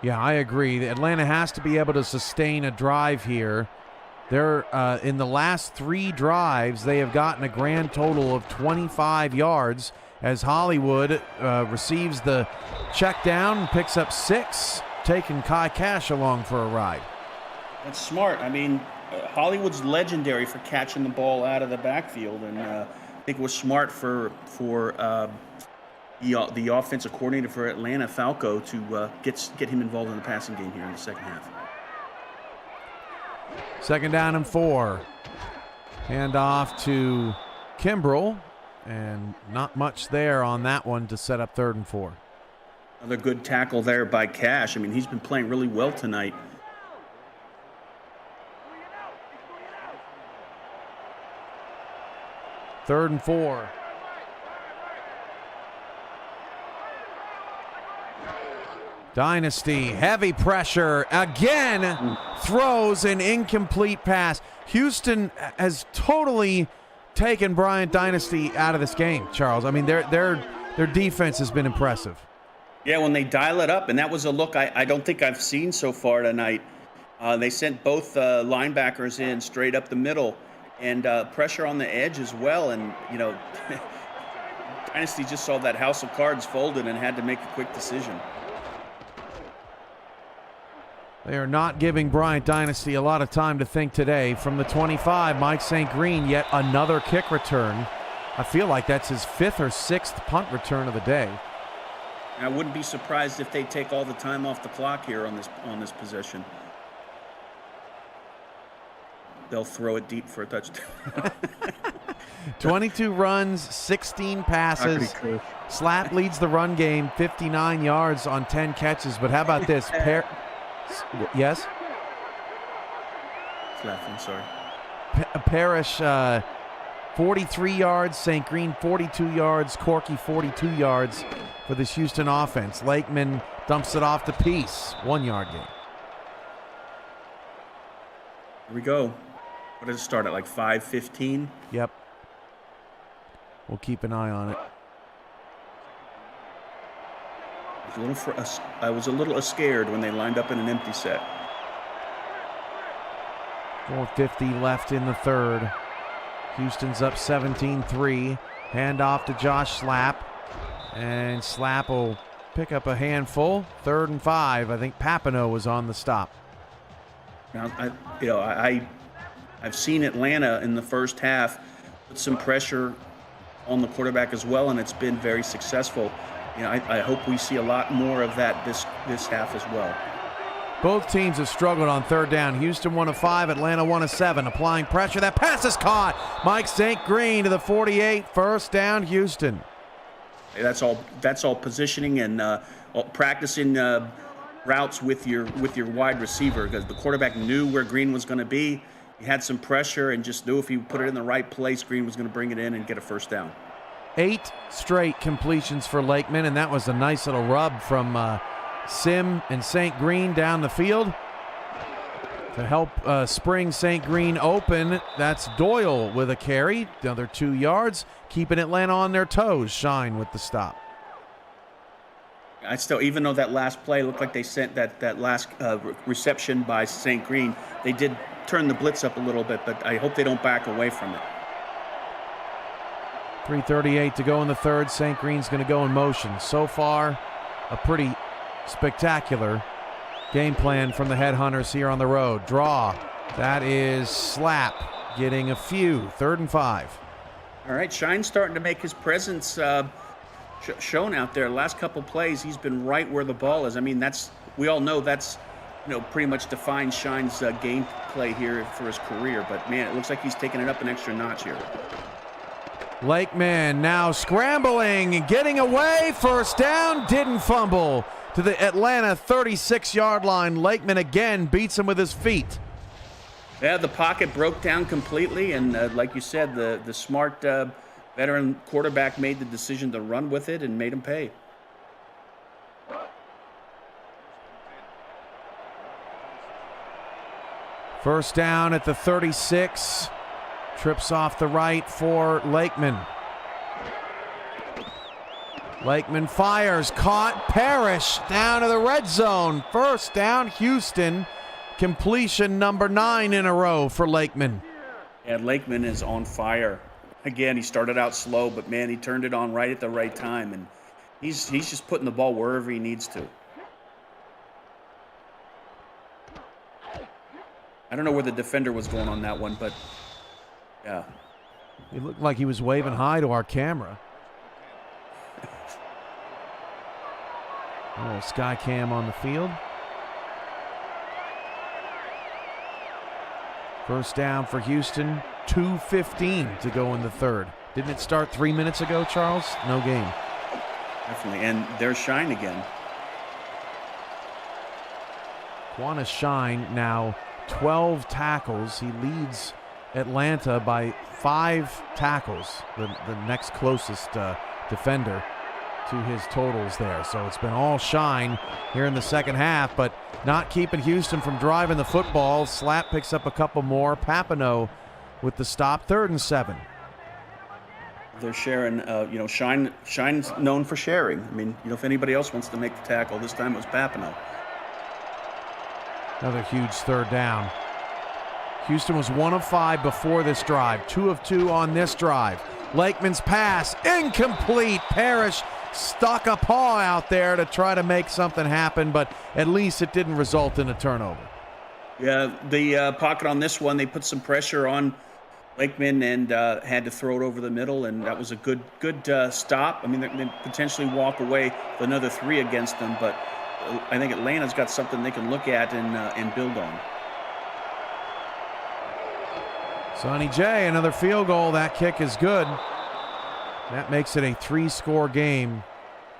Yeah, I agree. Atlanta has to be able to sustain a drive here. They're in the last 3 drives, they have gotten a grand total of 25 yards as Hollywood receives the check down and picks up 6, taking Kai Cash along for a ride. That's smart. I mean, Hollywood's legendary for catching the ball out of the backfield, and I think it was smart for the offensive coordinator for Atlanta, Falco, to get him involved in the passing game here in the second half. 2nd down and 4. Hand off to Kimbrell, and not much there on that one to set up 3rd and 4. Another good tackle there by Cash. I mean, he's been playing really well tonight. Third and 4. Dynasty, heavy pressure, again throws an incomplete pass. Houston has totally taken Bryant Dynasty out of this game, Charles. I mean, their defense has been impressive. Yeah, when they dial it up, and that was a look I don't think I've seen so far tonight. They sent both linebackers in straight up the middle, and pressure on the edge as well. And, Dynasty just saw that house of cards folded and had to make a quick decision. They are not giving Bryant Dynasty a lot of time to think today. From the 25, Mike St. Green, yet another kick return. I feel like that's his 5th or 6th punt return of the day. And I wouldn't be surprised if they take all the time off the clock here on this possession. They'll throw it deep for a touchdown. 22 runs, 16 passes. Slap leads the run game, 59 yards on 10 catches. But how about this? Yes? Slap, sorry. Parrish, 43 yards. St. Green, 42 yards. Corky, 42 yards for this Houston offense. Lakeman dumps it off to Peace. 1-yard gain. Here we go. What does it start at, like 5:15? Yep. We'll keep an eye on it. I was a little scared when they lined up in an empty set. 4:50 left in the 3rd. Houston's up 17-3. Hand off to Josh Slap. And Slap will pick up a handful. 3rd and 5. I think Papineau was on the stop. Now, I've seen Atlanta in the first half put some pressure on the quarterback as well, and it's been very successful. I hope we see a lot more of that this half as well. Both teams have struggled on 3rd down. Houston 1 of 5, Atlanta 1 of 7. Applying pressure. That pass is caught. Mike St. Green to the 48. 1st down, Houston. That's all positioning and practicing routes with your wide receiver, because the quarterback knew where Green was going to be. He had some pressure and just knew if he put it in the right place, Green was going to bring it in and get a 1st down. 8 straight completions for Lakeman, and that was a nice little rub from Sim and St. Green down the field to help spring St. Green open. That's Doyle with a carry, another 2 yards, keeping Atlanta on their toes. Shine with the stop. I still, even though that last play looked like they sent that last reception by St. Green, they did turn the blitz up a little bit, but I hope they don't back away from it. 3:38 to go in the 3rd. St. Green's going to go in motion. So far, a pretty spectacular game plan from the Headhunters here on the road. Draw. That is Slap getting a few. 3rd and 5. All right, Shine's starting to make his presence shown out there. Last couple plays, he's been right where the ball is. I mean, we all know that's pretty much defines Shine's game play here for his career. But man, it looks like he's taking it up an extra notch here. Lakeman now scrambling and getting away. 1st down, didn't fumble to the Atlanta 36-yard line. Lakeman again beats him with his feet. Yeah, the pocket broke down completely, and like you said, the smart veteran quarterback made the decision to run with it and made him pay. First down at the 36. Trips off the right for Lakeman. Lakeman fires, caught, Parrish down to the red zone. 1st down, Houston. Completion number 9 in a row for Lakeman. And Lakeman is on fire. Again, he started out slow, but man, he turned it on right at the right time, and he's just putting the ball wherever he needs to. I don't know where the defender was going on that one, but yeah. He looked like he was waving hi to our camera. A little sky cam on the field. 1st down for Houston. 2:15 to go in the 3rd. Didn't it start 3 minutes ago, Charles? No game. Definitely, and there's Shine again. Quanah Shine now 12 tackles. He leads Atlanta by 5 tackles, the next closest defender to his totals there. So it's been all Shine here in the 2nd half, but not keeping Houston from driving the football. Slap picks up a couple more. Papineau with the stop. 3rd and 7. They're sharing, Shine's known for sharing. I mean, if anybody else wants to make the tackle, this time it was Papineau. Another huge 3rd down. Houston was 1 of 5 before this drive. 2 of 2 on this drive. Lakeman's pass, incomplete. Parrish stuck a paw out there to try to make something happen, but at least it didn't result in a turnover. Yeah, the pocket on this one, they put some pressure on Lakeman and had to throw it over the middle, and that was a good stop. I mean, they potentially walk away with another 3 against them, but I think Atlanta's got something they can look at and build on. Sonny J, another field goal. That kick is good. That makes it a 3-score game.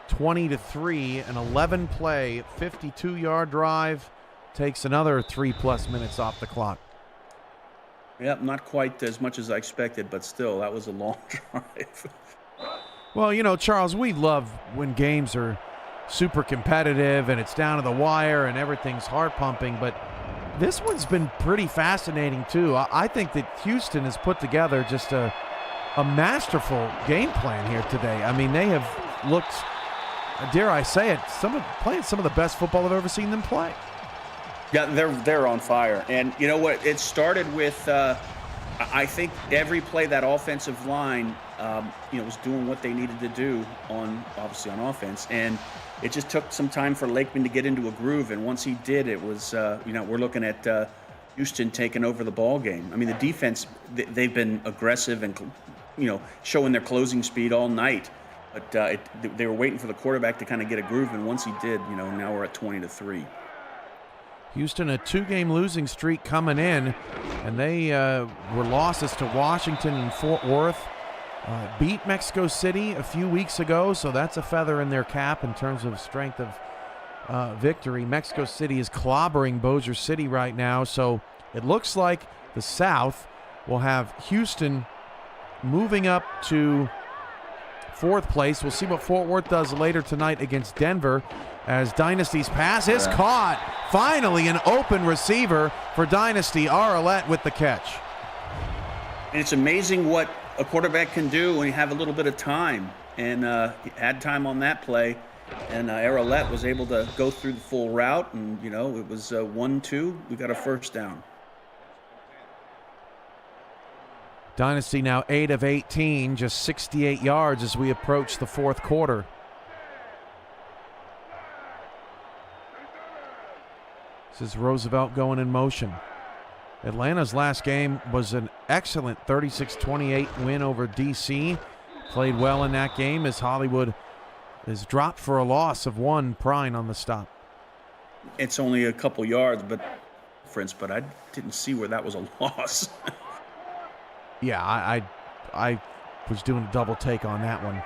20-3, an 11-play, 52-yard drive. Takes another 3+ minutes off the clock. Yep, not quite as much as I expected, but still, that was a long drive. Well, Charles, we love when games are super competitive and it's down to the wire and everything's heart-pumping, but this one's been pretty fascinating, too. I think that Houston has put together just a masterful game plan here today. I mean, they have looked, dare I say it, playing some of the best football I've ever seen them play. Yeah, they're on fire. And you know what? It started with, I think every play that offensive line, was doing what they needed to do obviously on offense. And it just took some time for Lakeman to get into a groove, and once he did, it was we're looking at Houston taking over the ball game. I mean, the defense, they've been aggressive and showing their closing speed all night, but they were waiting for the quarterback to kind of get a groove, and once he did, now we're at 20-3. Houston, a 2-game losing streak coming in, and they were losses to Washington and Fort Worth. Beat Mexico City a few weeks ago, so that's a feather in their cap in terms of strength of victory. Mexico City is clobbering Bossier City right now, so it looks like the South will have Houston moving up to 4th place. We'll see what Fort Worth does later tonight against Denver, as Dynasty's pass is caught. Finally, an open receiver for Dynasty. Arlette with the catch. And it's amazing what a quarterback can do when you have a little bit of time, and he had time on that play, and Arlette was able to go through the full route, and it was 1-2. We got a first down. Dynasty now 8 of 18, just 68 yards as we approach the 4th quarter. This is Roosevelt going in motion. Atlanta's last game was an excellent 36-28 win over D.C. Played well in that game as Hollywood is dropped for a loss of 1, Prine on the stop. It's only a couple yards, but I didn't see where that was a loss. Yeah, I was doing a double take on that one.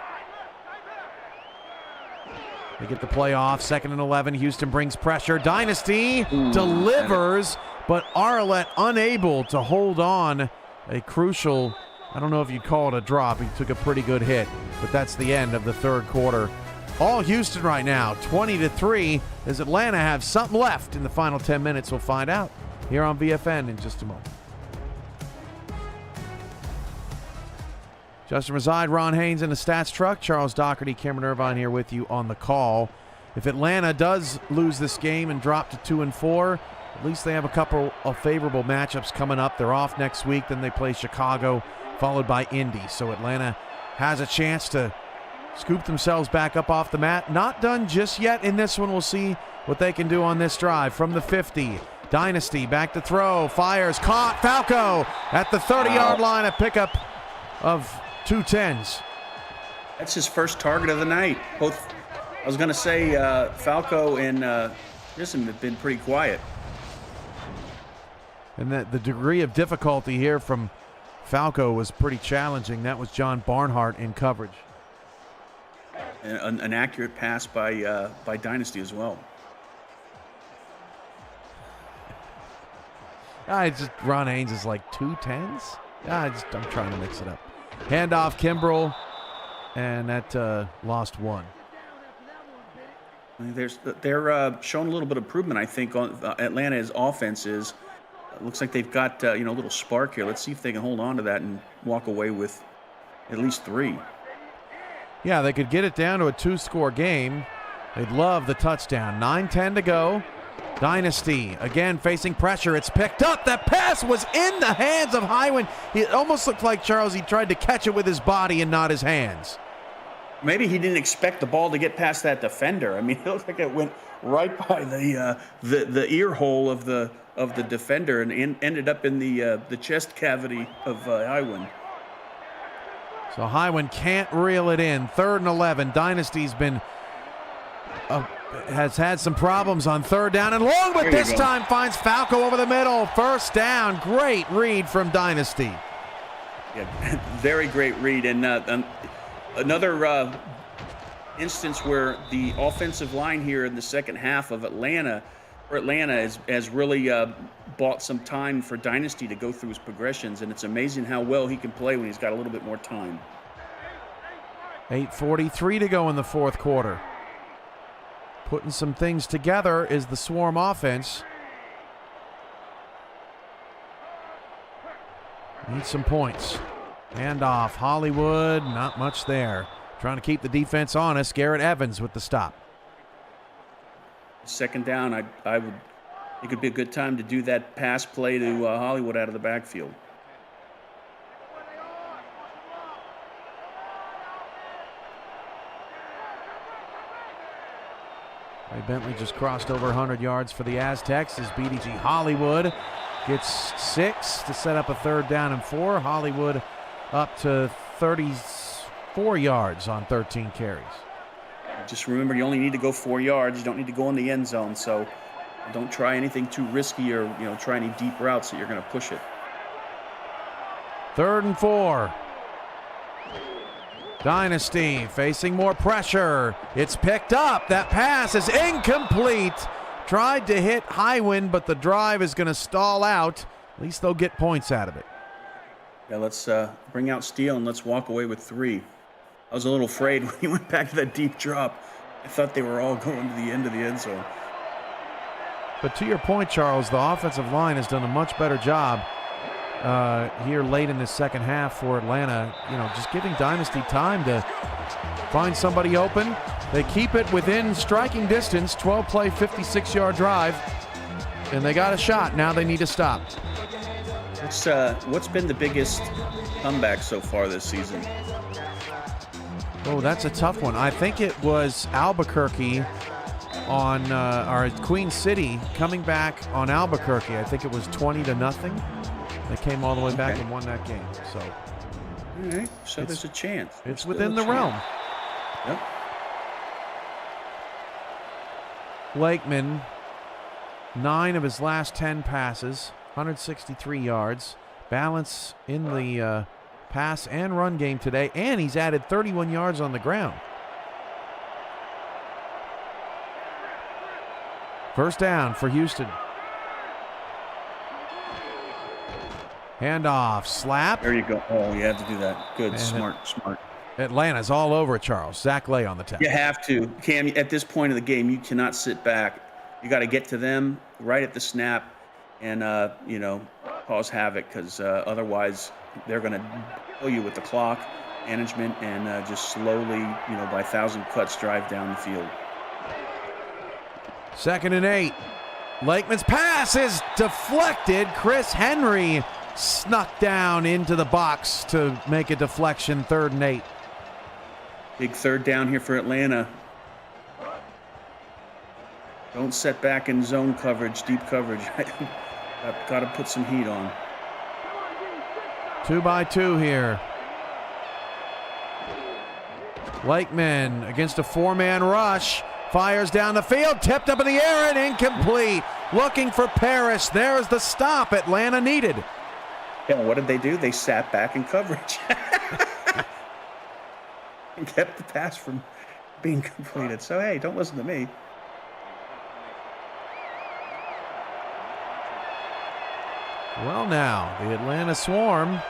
They get the play off, 2nd and 11. Houston brings pressure. Dynasty delivers, but Arlette unable to hold on. A crucial, I don't know if you'd call it a drop. He took a pretty good hit, but that's the end of the 3rd quarter. All Houston right now, 20-3. Does Atlanta have something left in the final 10 minutes? We'll find out here on VFN in just a moment. Justin Reside, Ron Haynes in the stats truck. Charles Doherty, Cameron Irvine here with you on the call. If Atlanta does lose this game and drop to 2-4, at least they have a couple of favorable matchups coming up. They're off next week, then they play Chicago, followed by Indy. So Atlanta has a chance to scoop themselves back up off the mat. Not done just yet in this one. We'll see what they can do on this drive from the 50. Dynasty back to throw, fires, caught. Falco at the 30-yard line, a pickup of 2 10s. That's his first target of the night. Both, I was going to say, Falco and Grissom have been pretty quiet. And the degree of difficulty here from Falco was pretty challenging. That was John Barnhart in coverage. An accurate pass by Dynasty as well. Ron Haynes is like 2 10s. I'm trying to mix it up. Handoff, Kimbrell, and that lost 1. They're showing a little bit of improvement, I think, on Atlanta's offense is. Looks like they've got a little spark here. Let's see if they can hold on to that and walk away with at least 3. Yeah, they could get it down to a 2-score game. They'd love the touchdown. 9-10 to go. Dynasty again facing pressure. It's picked up. That pass was in the hands of Highwind. It almost looked like, Charles, he tried to catch it with his body and not his hands. Maybe he didn't expect the ball to get past that defender. I mean, it looked like it went right by the ear hole of the defender and ended up in the chest cavity of Highwind. So Highwind can't reel it in. 3rd and 11. Dynasty's been has had some problems on 3rd down and long, but this time finds Falco over the middle. First down. Great read from Dynasty. Yeah, very great read. And another instance where the offensive line here in the second half of Atlanta has really bought some time for Dynasty to go through his progressions, and it's amazing how well he can play when he's got a little bit more time. 8:43 to go in the 4th quarter. Putting some things together is the Swarm offense. Need some points. Handoff, Hollywood, not much there. Trying to keep the defense honest. Garrett Evans with the stop. 2nd down, I would think it'd be a good time to do that pass play to Hollywood out of the backfield. Ray Bentley just crossed over 100 yards for the Aztecs as BDG Hollywood gets 6 to set up a 3rd down and 4. Hollywood up to 34 yards on 13 carries. Just remember, you only need to go 4 yards. You don't need to go in the end zone. So don't try anything too risky or, try any deep routes that you're going to push it. 3rd and 4. Dynasty facing more pressure. It's picked up. That pass is incomplete. Tried to hit Highwind, but the drive is going to stall out. At least they'll get points out of it. Yeah, let's bring out Steele and let's walk away with 3. I was a little afraid when he went back to that deep drop. I thought they were all going to the end of the end zone. But to your point, Charles, the offensive line has done a much better job here late in the second half for Atlanta. Just giving Dynasty time to find somebody open. They keep it within striking distance, 12-play, 56-yard drive, and they got a shot. Now they need to stop. What's been the biggest comeback so far this season? Oh, that's a tough one. I think it was Albuquerque or Queen City coming back on Albuquerque. I think it was 20-0. They came all the way back and won that game. So, all right. So there's a chance. It's within the realm. Yep. Lakeman, 9 of his last 10 passes, 163 yards. Balance in the pass and run game today, and he's added 31 yards on the ground. First down for Houston. Handoff, slap. There you go. Oh, you had to do that. Good, and smart. Atlanta's all over it, Charles. Zach Lay on the tackle. You have to. Cam, at this point of the game, you cannot sit back. You got to get to them right at the snap and, cause havoc because otherwise they're going to kill you with the clock management and just slowly, by 1,000 cuts drive down the field. 2nd and 8. Lakeman's pass is deflected. Chris Henry snuck down into the box to make a deflection. 3rd and 8. Big 3rd down here for Atlanta. Don't set back in zone coverage, deep coverage. I've got to put some heat on. 2 by 2 here. Lakeman against a 4-man rush. Fires down the field, tipped up in the air and incomplete. Looking for Parrish. There's the stop Atlanta needed. Yeah, what did they do? They sat back in coverage and kept the pass from being completed. So, hey, don't listen to me. Well, now, the Atlanta Swarm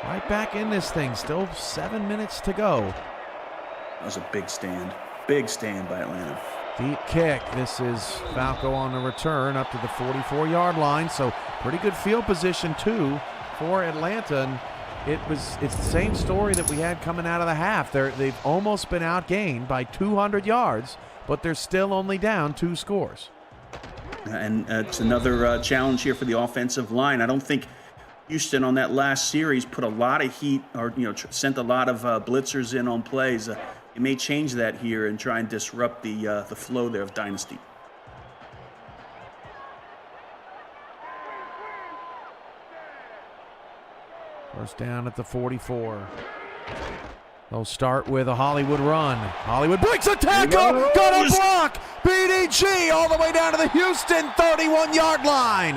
right back in this thing. Still 7 minutes to go. That was a big stand. Big stand by Atlanta. Deep kick. This is Falco on the return up to the 44-yard line. So pretty good field position, too, for Atlanta. And it's the same story that we had coming out of the half. They've almost been outgained by 200 yards, but they're still only down 2 scores. And it's another challenge here for the offensive line. I don't think Houston on that last series put a lot of heat or, sent a lot of blitzers in on plays. It may change that here and try and disrupt the flow there of Dynasty. First down at the 44. They'll start with a Hollywood run. Hollywood breaks a tackle, got a block. BDG all the way down to the Houston 31-yard line.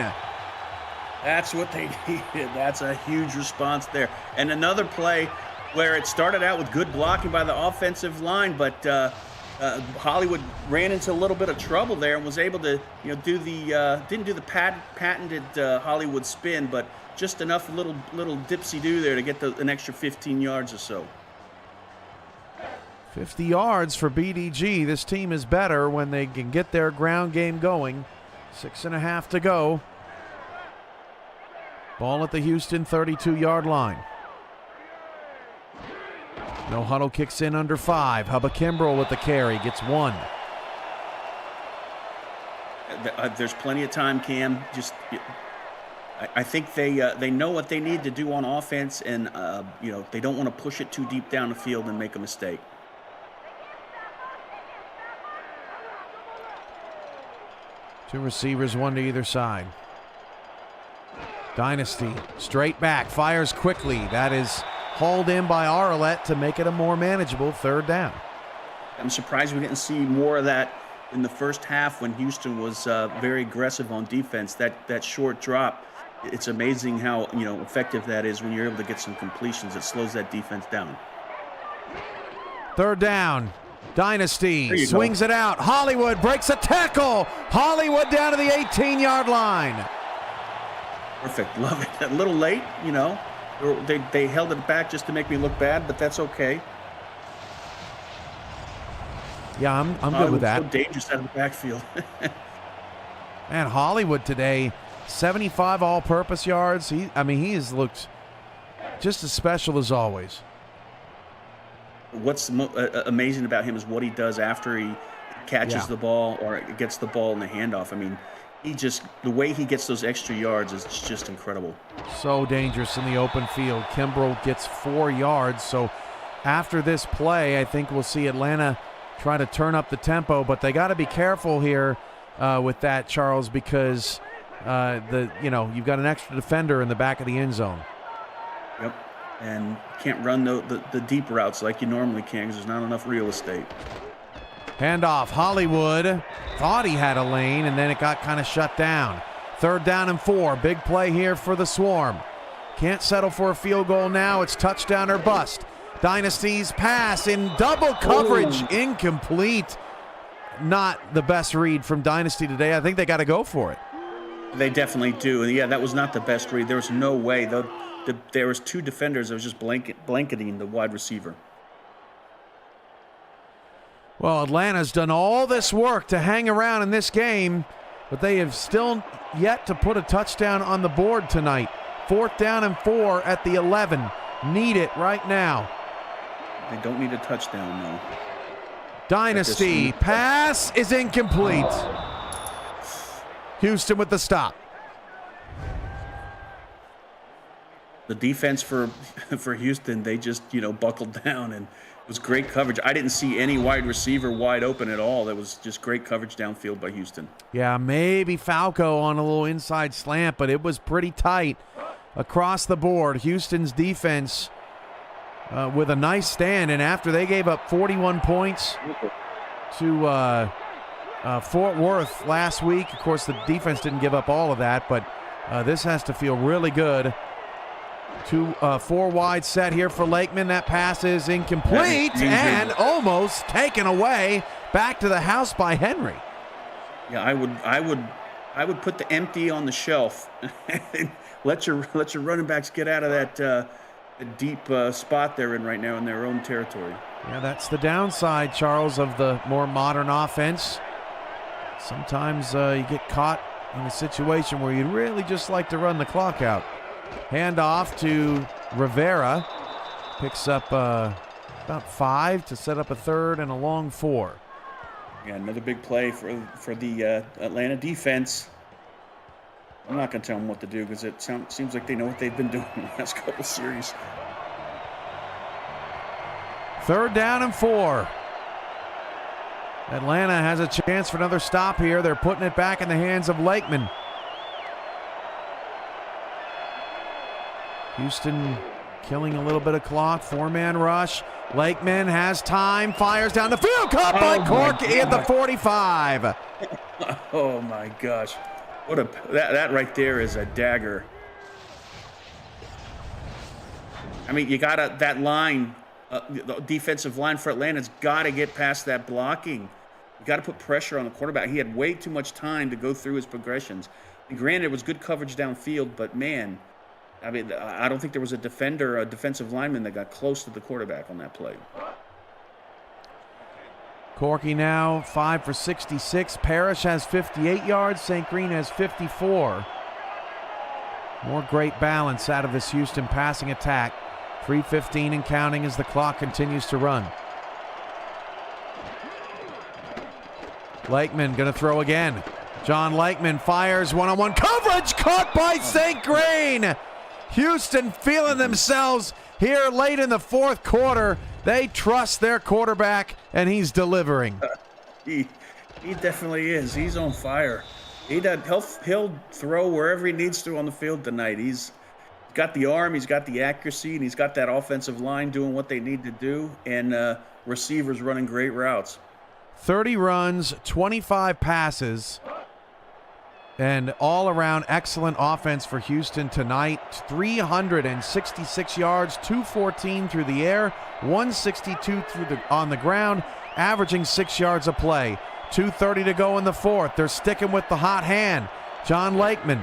That's what they needed. That's a huge response there. And another play where it started out with good blocking by the offensive line, but Hollywood ran into a little bit of trouble there and was able to, do the didn't do the patented Hollywood spin, but just enough little dipsy-do there to get an extra 15 yards or so. 50 yards for BDG. This team is better when they can get their ground game going. 6.5 to go. Ball at the Houston 32-yard line. No huddle kicks in under 5. Hubba Kimbrell with the carry. Gets 1. There's plenty of time, Cam. I think they know what they need to do on offense, and they don't want to push it too deep down the field and make a mistake. Two receivers, one to either side. Dynasty, straight back, fires quickly. That is hauled in by Arlette to make it a more manageable third down. I'm surprised we didn't see more of that in the first half when Houston was very aggressive on defense. That short drop, it's amazing how effective that is when you're able to get some completions. It slows that defense down. Third down. Dynasty swings it out. Hollywood breaks a tackle. Hollywood down to the 18-yard line. Perfect. Love it. A little late, They held it back just to make me look bad, but that's okay. Yeah, I'm good with that. So dangerous out of the backfield. Man, Hollywood today, 75 all-purpose yards. He has looked just as special as always. What's amazing about him is what he does after he catches the ball or gets the ball in the handoff. I mean, the way he gets those extra yards is just incredible. So dangerous in the open field. Kimbrell gets 4 yards. So after this play, I think we'll see Atlanta try to turn up the tempo, but they got to be careful here with that, Charles, because you've got an extra defender in the back of the end zone. Yep, and can't run the deep routes like you normally can because there's not enough real estate. Handoff, Hollywood thought he had a lane, and then it got kind of shut down. Third down and 4. Big play here for the Swarm. Can't settle for a field goal now. It's touchdown or bust. Dynasty's pass in double coverage, incomplete. Not the best read from Dynasty today. I think they got to go for it. They definitely do. And yeah, that was not the best read. There was no way. There was 2 defenders that was just blanketing the wide receiver. Well, Atlanta's done all this work to hang around in this game, but they have still yet to put a touchdown on the board tonight. 4th down and 4 at the 11. Need it right now. They don't need a touchdown, no. Dynasty pass is incomplete. Houston with the stop. The defense for Houston, they just buckled down, and it was great coverage. I didn't see any wide receiver wide open at all. That was just great coverage downfield by Houston. Yeah, maybe Falco on a little inside slant, but it was pretty tight across the board. Houston's defense with a nice stand, and after they gave up 41 points to Fort Worth last week, of course the defense didn't give up all of that, but this has to feel really good. 4 wide set here for Lakeman. That pass is incomplete and almost taken away. Back to the house by Henry. Yeah, I would put the empty on the shelf. And let your running backs get out of that deep spot they're in right now in their own territory. Yeah, that's the downside, Charles, of the more modern offense. Sometimes you get caught in a situation where you'd really just like to run the clock out. Handoff to Rivera. Picks up about 5 to set up a third and a long 4. Yeah, another big play for the Atlanta defense. I'm not going to tell them what to do because it seems like they know what they've been doing in the last couple series. 3rd down and 4. Atlanta has a chance for another stop here. They're putting it back in the hands of Lakeman. Houston killing a little bit of clock. 4-man rush. Lakeman has time. Fires down the field. Caught by Corky at the 45. Oh, my gosh. That right there is a dagger. I mean, you got that line, the defensive line for Atlanta's got to get past that blocking. You got to put pressure on the quarterback. He had way too much time to go through his progressions. And granted, it was good coverage downfield, but man, I mean, I don't think there was a defensive lineman that got close to the quarterback on that play. Corky now 5 for 66. Parrish has 58 yards. St. Green has 54. More great balance out of this Houston passing attack. 3:15 and counting as the clock continues to run. Lakeman going to throw again. John Lakeman fires one-on-one coverage. Caught by St. Green. Houston feeling themselves here late in the 4th quarter. They trust their quarterback, and he's delivering. He definitely is. He's on fire. He'll throw wherever he needs to on the field tonight. He's got the arm, he's got the accuracy, and he's got that offensive line doing what they need to do, and receivers running great routes. 30 runs, 25 passes, and all-around excellent offense for Houston tonight. 366 yards, 214 through the air, 162 on the ground, averaging 6 yards a play. 2:30 to go in the fourth. They're sticking with the hot hand. John Lakeman.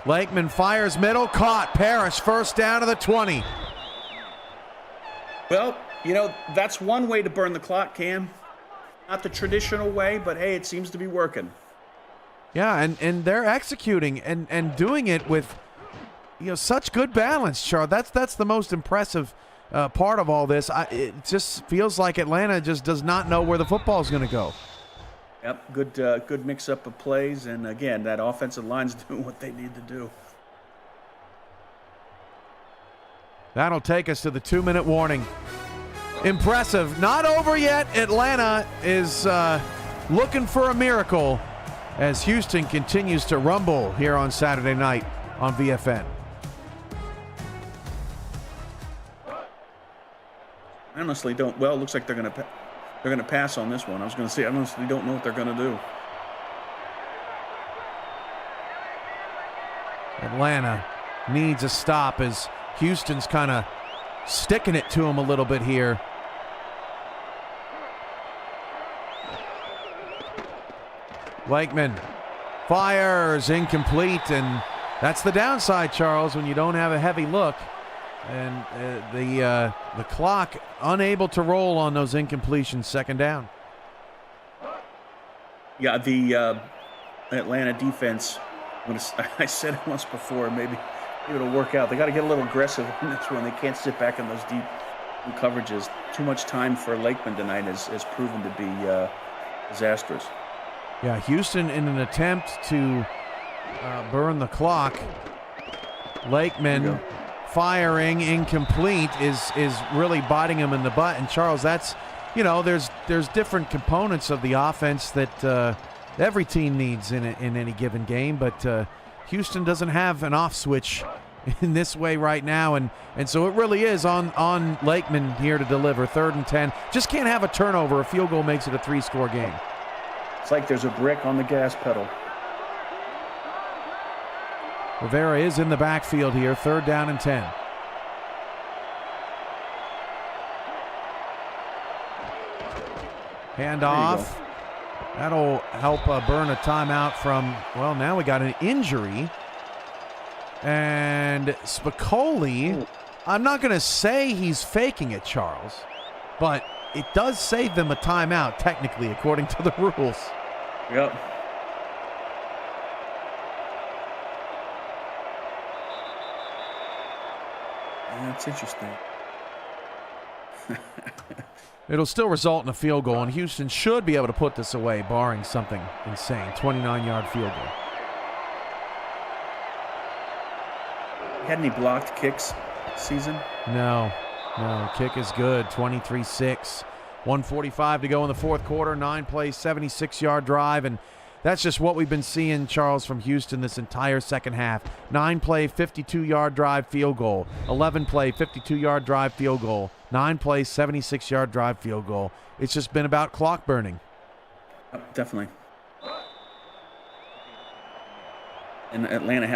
Lakeman fires middle, caught. Parrish first down to the 20. Well, that's one way to burn the clock, Cam. Not the traditional way, but hey, it seems to be working. Yeah, and they're executing and doing it with such good balance, Charles. That's the most impressive part of all this. It just feels like Atlanta just does not know where the football is going to go. Yep, good mix-up of plays, and again, that offensive line's doing what they need to do. That'll take us to the 2-minute warning. Impressive. Not over yet. Atlanta is looking for a miracle as Houston continues to rumble here on Saturday night on VFN. I honestly don't. Well, it looks like they're going to pass on this one. I was going to say, I honestly don't know what they're going to do. Atlanta needs a stop as Houston's kind of sticking it to him a little bit here. Lakeman fires, incomplete, and that's the downside, Charles, when you don't have a heavy look. And the clock unable to roll on those incompletions, second down. Yeah, the Atlanta defense, I said it once before, maybe it'll work out. They got to get a little aggressive on this one. They can't sit back in those deep coverages. Too much time for Lakeman tonight has proven to be disastrous. Yeah, Houston in an attempt to burn the clock. Lakeman firing incomplete is really biting him in the butt. And Charles, that's there's different components of the offense that every team needs in any given game, but Houston doesn't have an off switch in this way right now, and so it really is on Lakeman here to deliver. 3rd and 10. Just can't have a turnover. A field goal makes it a 3-score game. It's like there's a brick on the gas pedal. Rivera is in the backfield here, 3rd down and 10. Handoff. That'll help burn a timeout from, well, now we got an injury. And Spicoli, I'm not going to say he's faking it, Charles, but it does save them a timeout, technically, according to the rules. Yep. That's interesting. It'll still result in a field goal, and Houston should be able to put this away, barring something insane. 29-yard field goal. Had any blocked kicks this season? No. Kick is good. 23-6. 1:45 to go in the fourth quarter. 9-play, 76-yard drive, and that's just what we've been seeing, Charles, from Houston this entire second half. 9-play, 52-yard drive field goal. 11-play, 52-yard drive field goal. 9-play, 76-yard drive field goal. It's just been about clock burning. Definitely. And Atlanta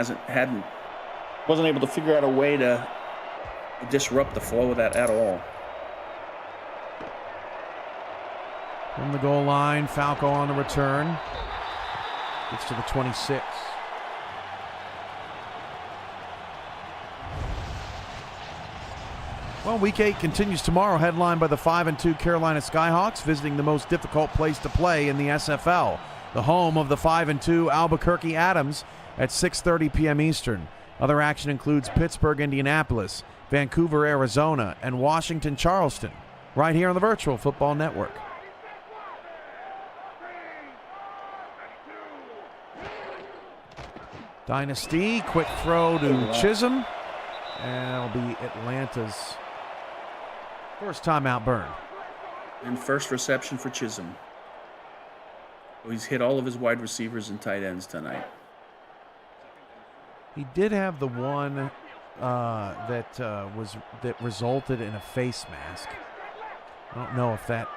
wasn't able to figure out a way to disrupt the flow of that at all. From the goal line, Falco on the return. Gets to the 26. Well, Week 8 continues tomorrow, headlined by the 5-2 Carolina Skyhawks, visiting the most difficult place to play in the SFL, the home of the 5-2 Albuquerque Adams at 6:30 p.m. Eastern. Other action includes Pittsburgh, Indianapolis, Vancouver, Arizona, and Washington, Charleston, right here on the Virtual Football Network. Dynasty, quick throw to Chisholm, and it'll be Atlanta's first timeout burn. And first reception for Chisholm. He's hit all of his wide receivers and tight ends tonight. He did have the one that resulted in a face mask. I don't know if that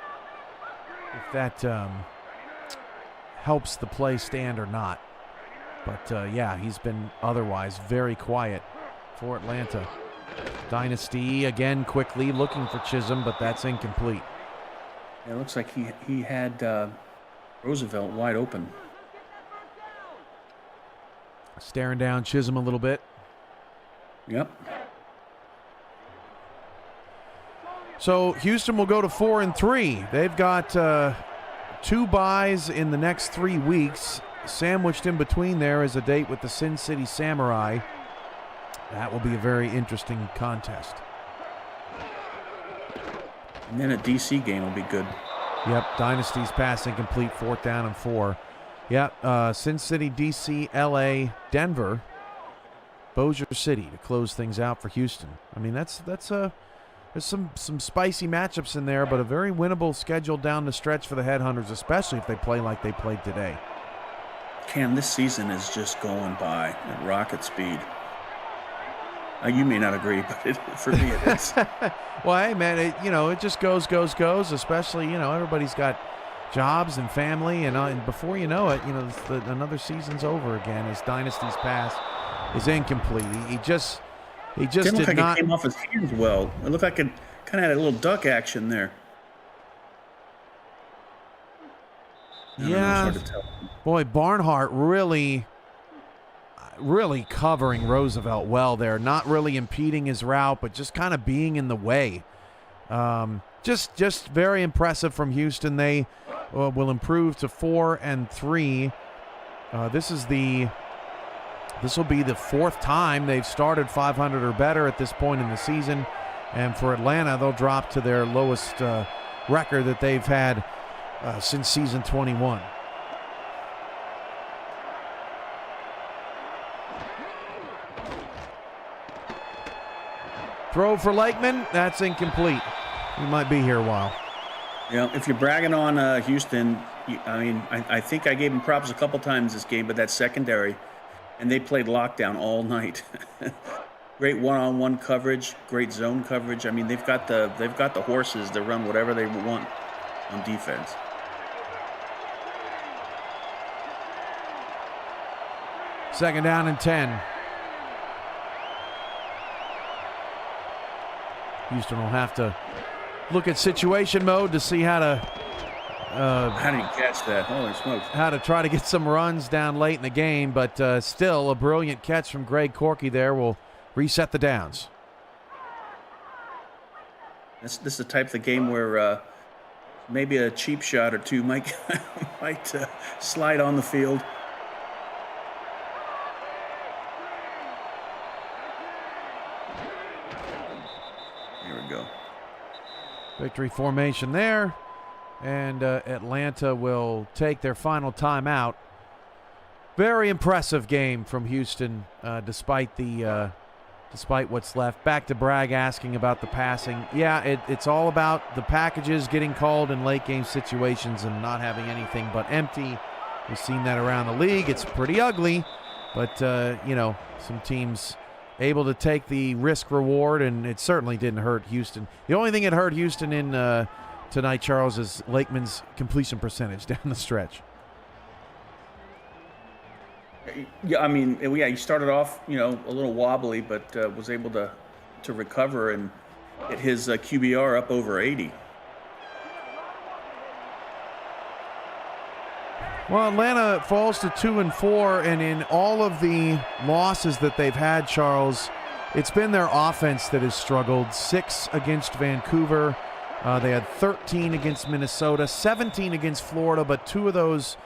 helps the play stand or not. But yeah, he's been otherwise very quiet for Atlanta. Dynasty again quickly looking for Chisholm, but that's incomplete. It looks like he had Roosevelt wide open. Staring down Chisholm a little bit. Yep. So Houston will go to 4-3. They've got 2 byes in the next 3 weeks. Sandwiched in between there is a date with the Sin City Samurai. That will be a very interesting contest. And then a DC game will be good. Yep, Dynasty's passing complete, 4th down and 4. Yep, Sin City, DC, LA, Denver, Bossier City to close things out for Houston. I mean, there's some spicy matchups in there, but a very winnable schedule down the stretch for the Headhunters, especially if they play like they played today. Cam, this season is just going by at rocket speed. You may not agree, but for me it is. Well, hey, man, it just goes, especially, everybody's got jobs and family, and before you know it, another season's over again as Dynasty's pass is incomplete. He just didn't look like it came off his hands well. It looked like it kind of had a little duck action there. Yeah, boy, Barnhart really covering Roosevelt well there, not really impeding his route, but just kind of being in the way. Just very impressive from Houston. They will improve to 4-3. This will be the 4th time they've started 500 or better at this point in the season, and for Atlanta, they'll drop to their lowest record that they've had since season 21. Throw for Lakeman, that's incomplete. He might be here a while. If you're bragging on Houston, I think I gave them props a couple times this game, but that secondary, and they played lockdown all night. Great one-on-one coverage, great zone coverage. I mean, they've got the horses to run whatever they want on defense. Second down and 10. Houston will have to look at situation mode to see how to how do you catch that? Holy smokes. How to try to get some runs down late in the game, but still a brilliant catch from Greg Corky there will reset the downs. This is the type of game where maybe a cheap shot or two might slide on the field. Victory formation there, and Atlanta will take their final timeout. Very impressive game from Houston, despite what's left. Back to Bragg asking about the passing. Yeah, it's all about the packages getting called in late game situations and not having anything but empty. We've seen that around the league. It's pretty ugly, but some teams able to take the risk reward, and it certainly didn't hurt Houston. The only thing that hurt Houston in tonight, Charles, is Lakeman's completion percentage down the stretch. Yeah, he started off, a little wobbly, but was able to recover and get his QBR up over 80. Well, Atlanta falls to 2-4, and in all of the losses that they've had, Charles, it's been their offense that has struggled. 6 against Vancouver. They had 13 against Minnesota, 17 against Florida, but 2 of those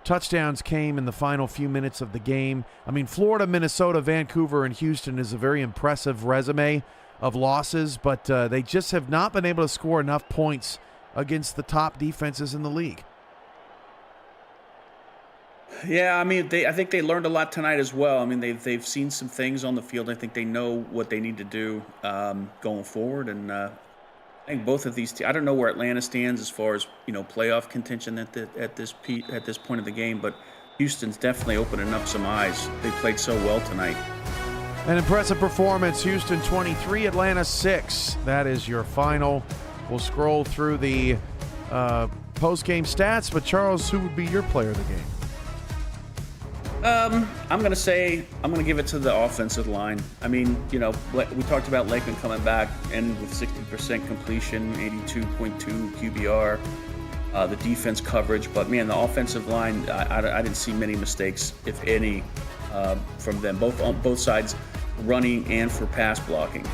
touchdowns came in the final few minutes of the game. Florida, Minnesota, Vancouver, and Houston is a very impressive resume of losses, but they just have not been able to score enough points against the top defenses in the league. Yeah, I think they learned a lot tonight as well. They've seen some things on the field. I think they know what they need to do going forward, and I think both of these. I don't know where Atlanta stands as far as playoff contention at this point of the game, but Houston's definitely opening up some eyes. They played so well tonight. An impressive performance. Houston 23, Atlanta 6. That is your final. We'll scroll through the post-game stats, but Charles, who would be your player of the game? I'm going to give it to the offensive line. I mean, we talked about Lakeman coming back and with 60% completion, 82.2 QBR, the defense coverage. But, man, the offensive line, I didn't see many mistakes, if any, from them, on both sides, running and for pass blocking.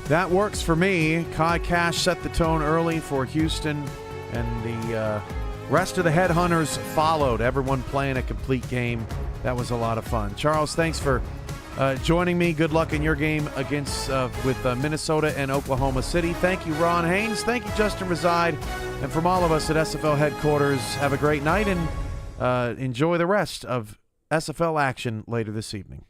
That works for me. Kai Cash set the tone early for Houston, and the rest of the headhunters followed. Everyone playing a complete game. That was a lot of fun. Charles, thanks for joining me. Good luck in your game against with Minnesota and Oklahoma City. Thank you, Ron Haynes. Thank you, Justin Reside. And from all of us at SFL headquarters, have a great night and enjoy the rest of SFL action later this evening.